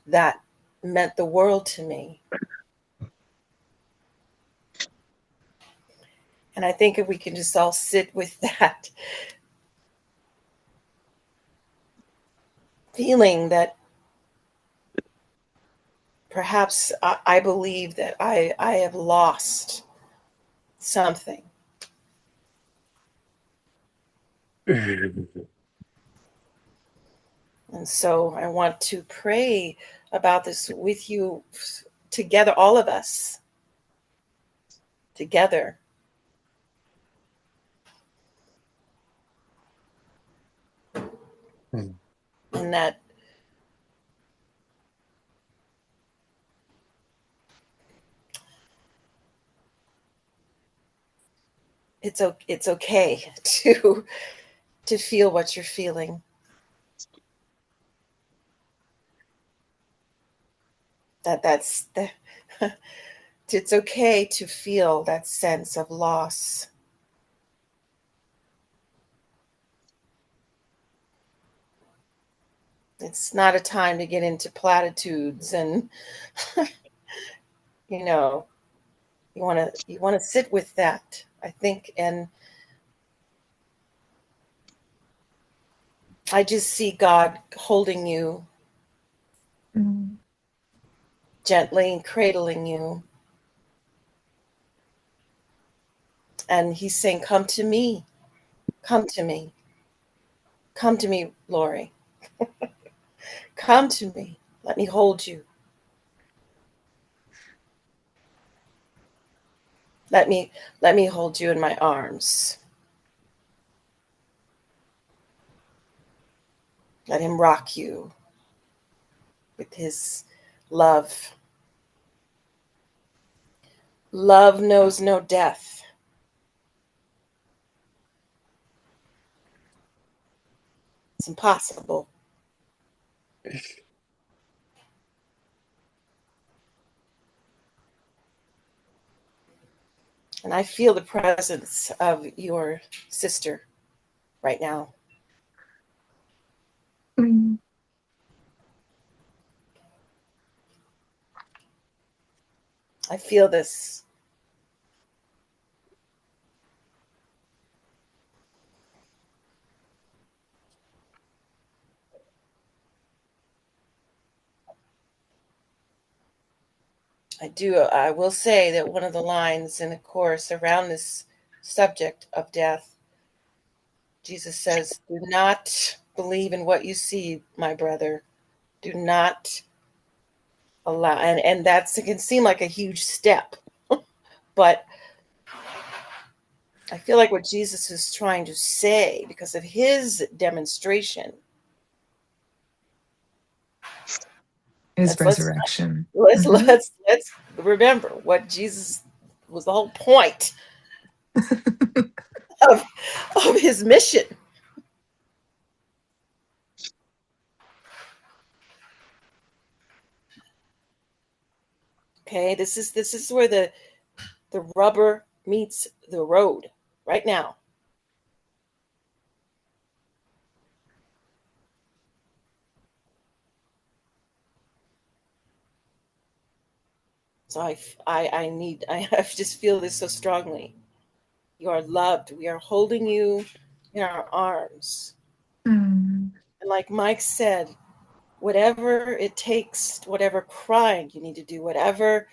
that meant the world to me. And I think if we can just all sit with that feeling that perhaps I believe that I have lost something. And so I want to pray about this with you together, all of us together. And that it's okay to feel what you're feeling. That's it's okay to feel that sense of loss. It's not a time to get into platitudes and you know, you want to sit with that, I think. And I just see God holding you gently and cradling you. And he's saying, come to me, come to me, come to me, Lori, come to me. Let me hold you. Let me hold you in my arms. Let him rock you with his love. Love knows no death. It's impossible. And I feel the presence of your sister right now. I feel this. I will say that one of the lines in the course around this subject of death, Jesus says, do not believe in what you see, my brother. Do not allow, and that's, it can seem like a huge step, but I feel like what Jesus is trying to say, because of his demonstration, Is let's resurrection. let's let's let's remember what Jesus was the whole point of his mission. Okay, this is where the rubber meets the road right now. So I just feel this so strongly. You are loved. We are holding you in our arms. And like Mike said, whatever it takes, whatever crying you need to do, whatever.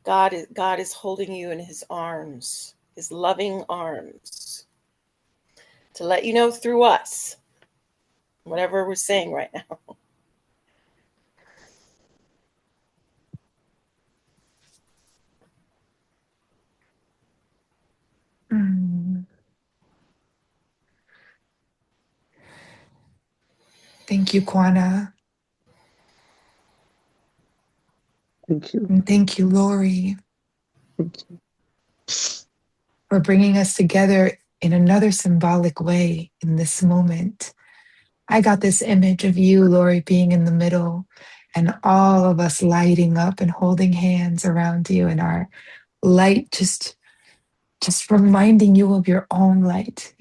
God is holding you in his arms, his loving arms, to let you know through us, whatever we're saying right now. Thank you, Kwana. Thank you. And thank you, Lori, Thank you. for bringing us together in another symbolic way in this moment. I got this image of you, Lori, being in the middle and all of us lighting up and holding hands around you, and our light just reminding you of your own light,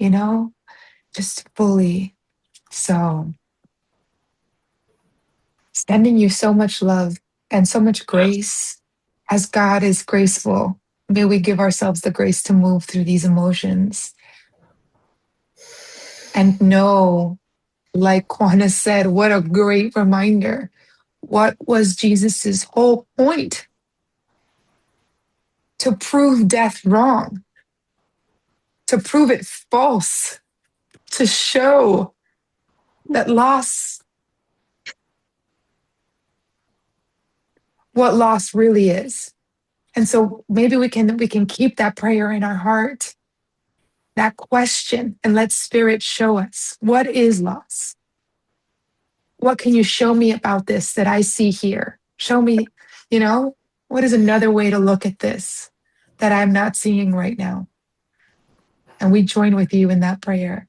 just fully. So sending you so much love and so much grace. As God is graceful, may we give ourselves the grace to move through these emotions and know, like Kwana said, what a great reminder. What was Jesus's whole point? To prove death wrong, to prove it false, to show that loss, what loss really is. And so maybe we can keep that prayer in our heart, that question, and let Spirit show us, what is loss? What can you show me about this that I see here? Show me, what is another way to look at this that I'm not seeing right now? And we join with you in that prayer.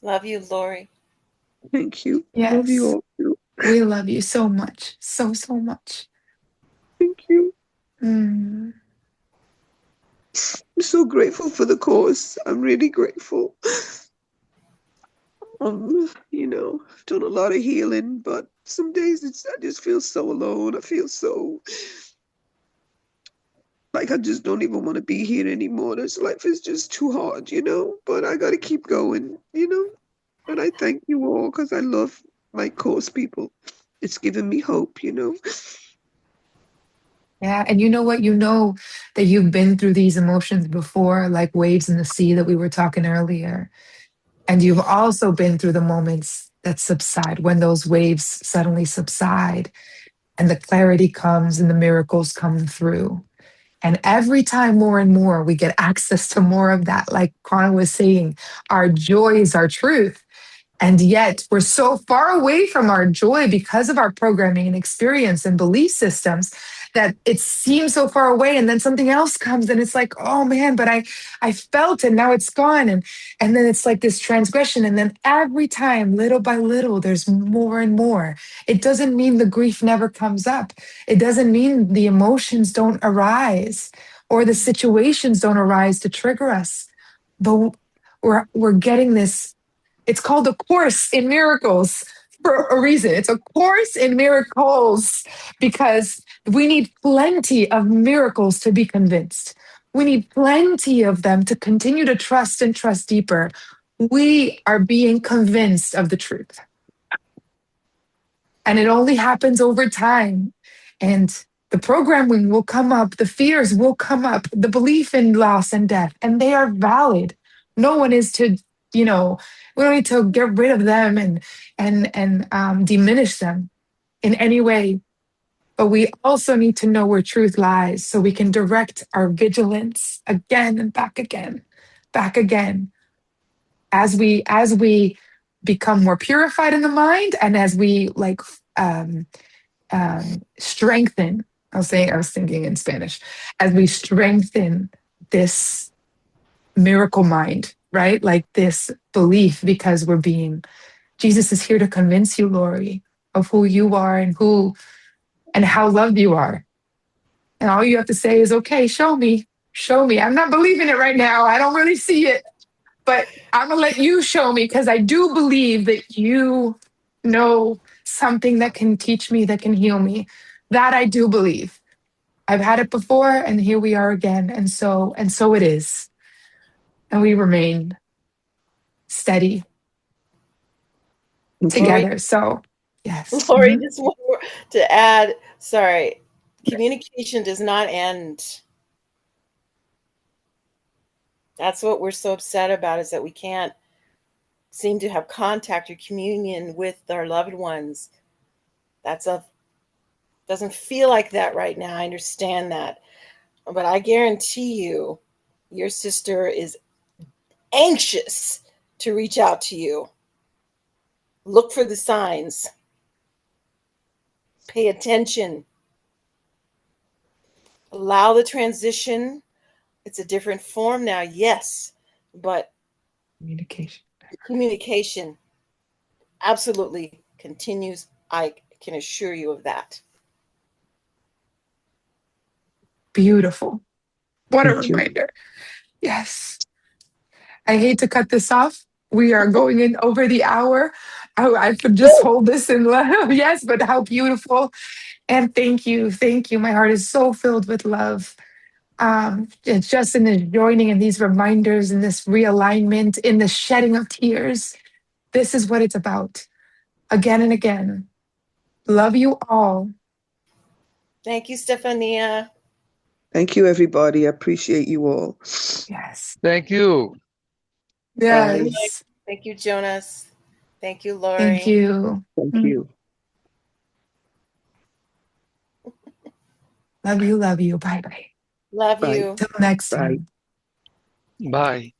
Love you, Lori. Thank you. Yes. Love you all too. We love you so much. So, so much. Thank you. Mm. I'm so grateful for the course. I'm really grateful. I've done a lot of healing, but some days I just feel so alone. I feel so like I just don't even want to be here anymore. This life is just too hard, but I got to keep going, And I thank you all because I love my course people. It's given me hope. Yeah. And you know what? You know that you've been through these emotions before, like waves in the sea that we were talking earlier. And you've also been through the moments that subside, when those waves suddenly subside and the clarity comes and the miracles come through. And every time more and more, we get access to more of that. Like Kwana was saying, our joy is our truth. And yet we're so far away from our joy because of our programming and experience and belief systems that it seems so far away. And then something else comes and it's like, oh man, but I felt it, now it's gone. And then it's like this transgression. And then every time, little by little, there's more and more. It doesn't mean the grief never comes up. It doesn't mean the emotions don't arise or the situations don't arise to trigger us. But we're getting this. It's called a course in miracles for a reason. It's a course in miracles because we need plenty of miracles to be convinced. We need plenty of them to continue to trust and trust deeper. We are being convinced of the truth. And it only happens over time. And the programming will come up, the fears will come up, the belief in loss and death, and they are valid. No one is to, we don't need to get rid of them and diminish them in any way. But we also need to know where truth lies so we can direct our vigilance again and back again, as we become more purified in the mind and as we um, strengthen. I was thinking in Spanish, as we strengthen this miracle mind, right? Like this belief, because Jesus is here to convince you, Lori, of who you are and how loved you are. And all you have to say is, okay, show me. I'm not believing it right now. I don't really see it, but I'm going to let you show me because I do believe that you know something that can teach me, that can heal me. That I do believe. I've had it before and here we are again. And so it is. And we remain steady together. So, yes. Lori, just one more to add. Sorry, communication does not end. That's what we're so upset about, is that we can't seem to have contact or communion with our loved ones. Doesn't feel like that right now. I understand that. But I guarantee you Your sister is anxious to reach out to you. Look for the signs. Pay attention. Allow the transition. It's a different form now, yes, but communication absolutely continues. I can assure you of that. Beautiful. What a Thank you. reminder. Yes. I hate to cut this off. We are going in over the hour. I could just hold this in love. Yes, but how beautiful. And thank you. Thank you. My heart is so filled with love. It's just in the joining and these reminders and this realignment, in the shedding of tears. This is what it's about. Again and again. Love you all. Thank you, Stefania. Thank you, everybody. I appreciate you all. Yes. Thank you. Bye. Yes. Thank you, Jonas. Thank you, Thank Lori. you. Thank you. Love you. Love you. Bye bye. Love Bye. you. Till next Bye. time. Bye.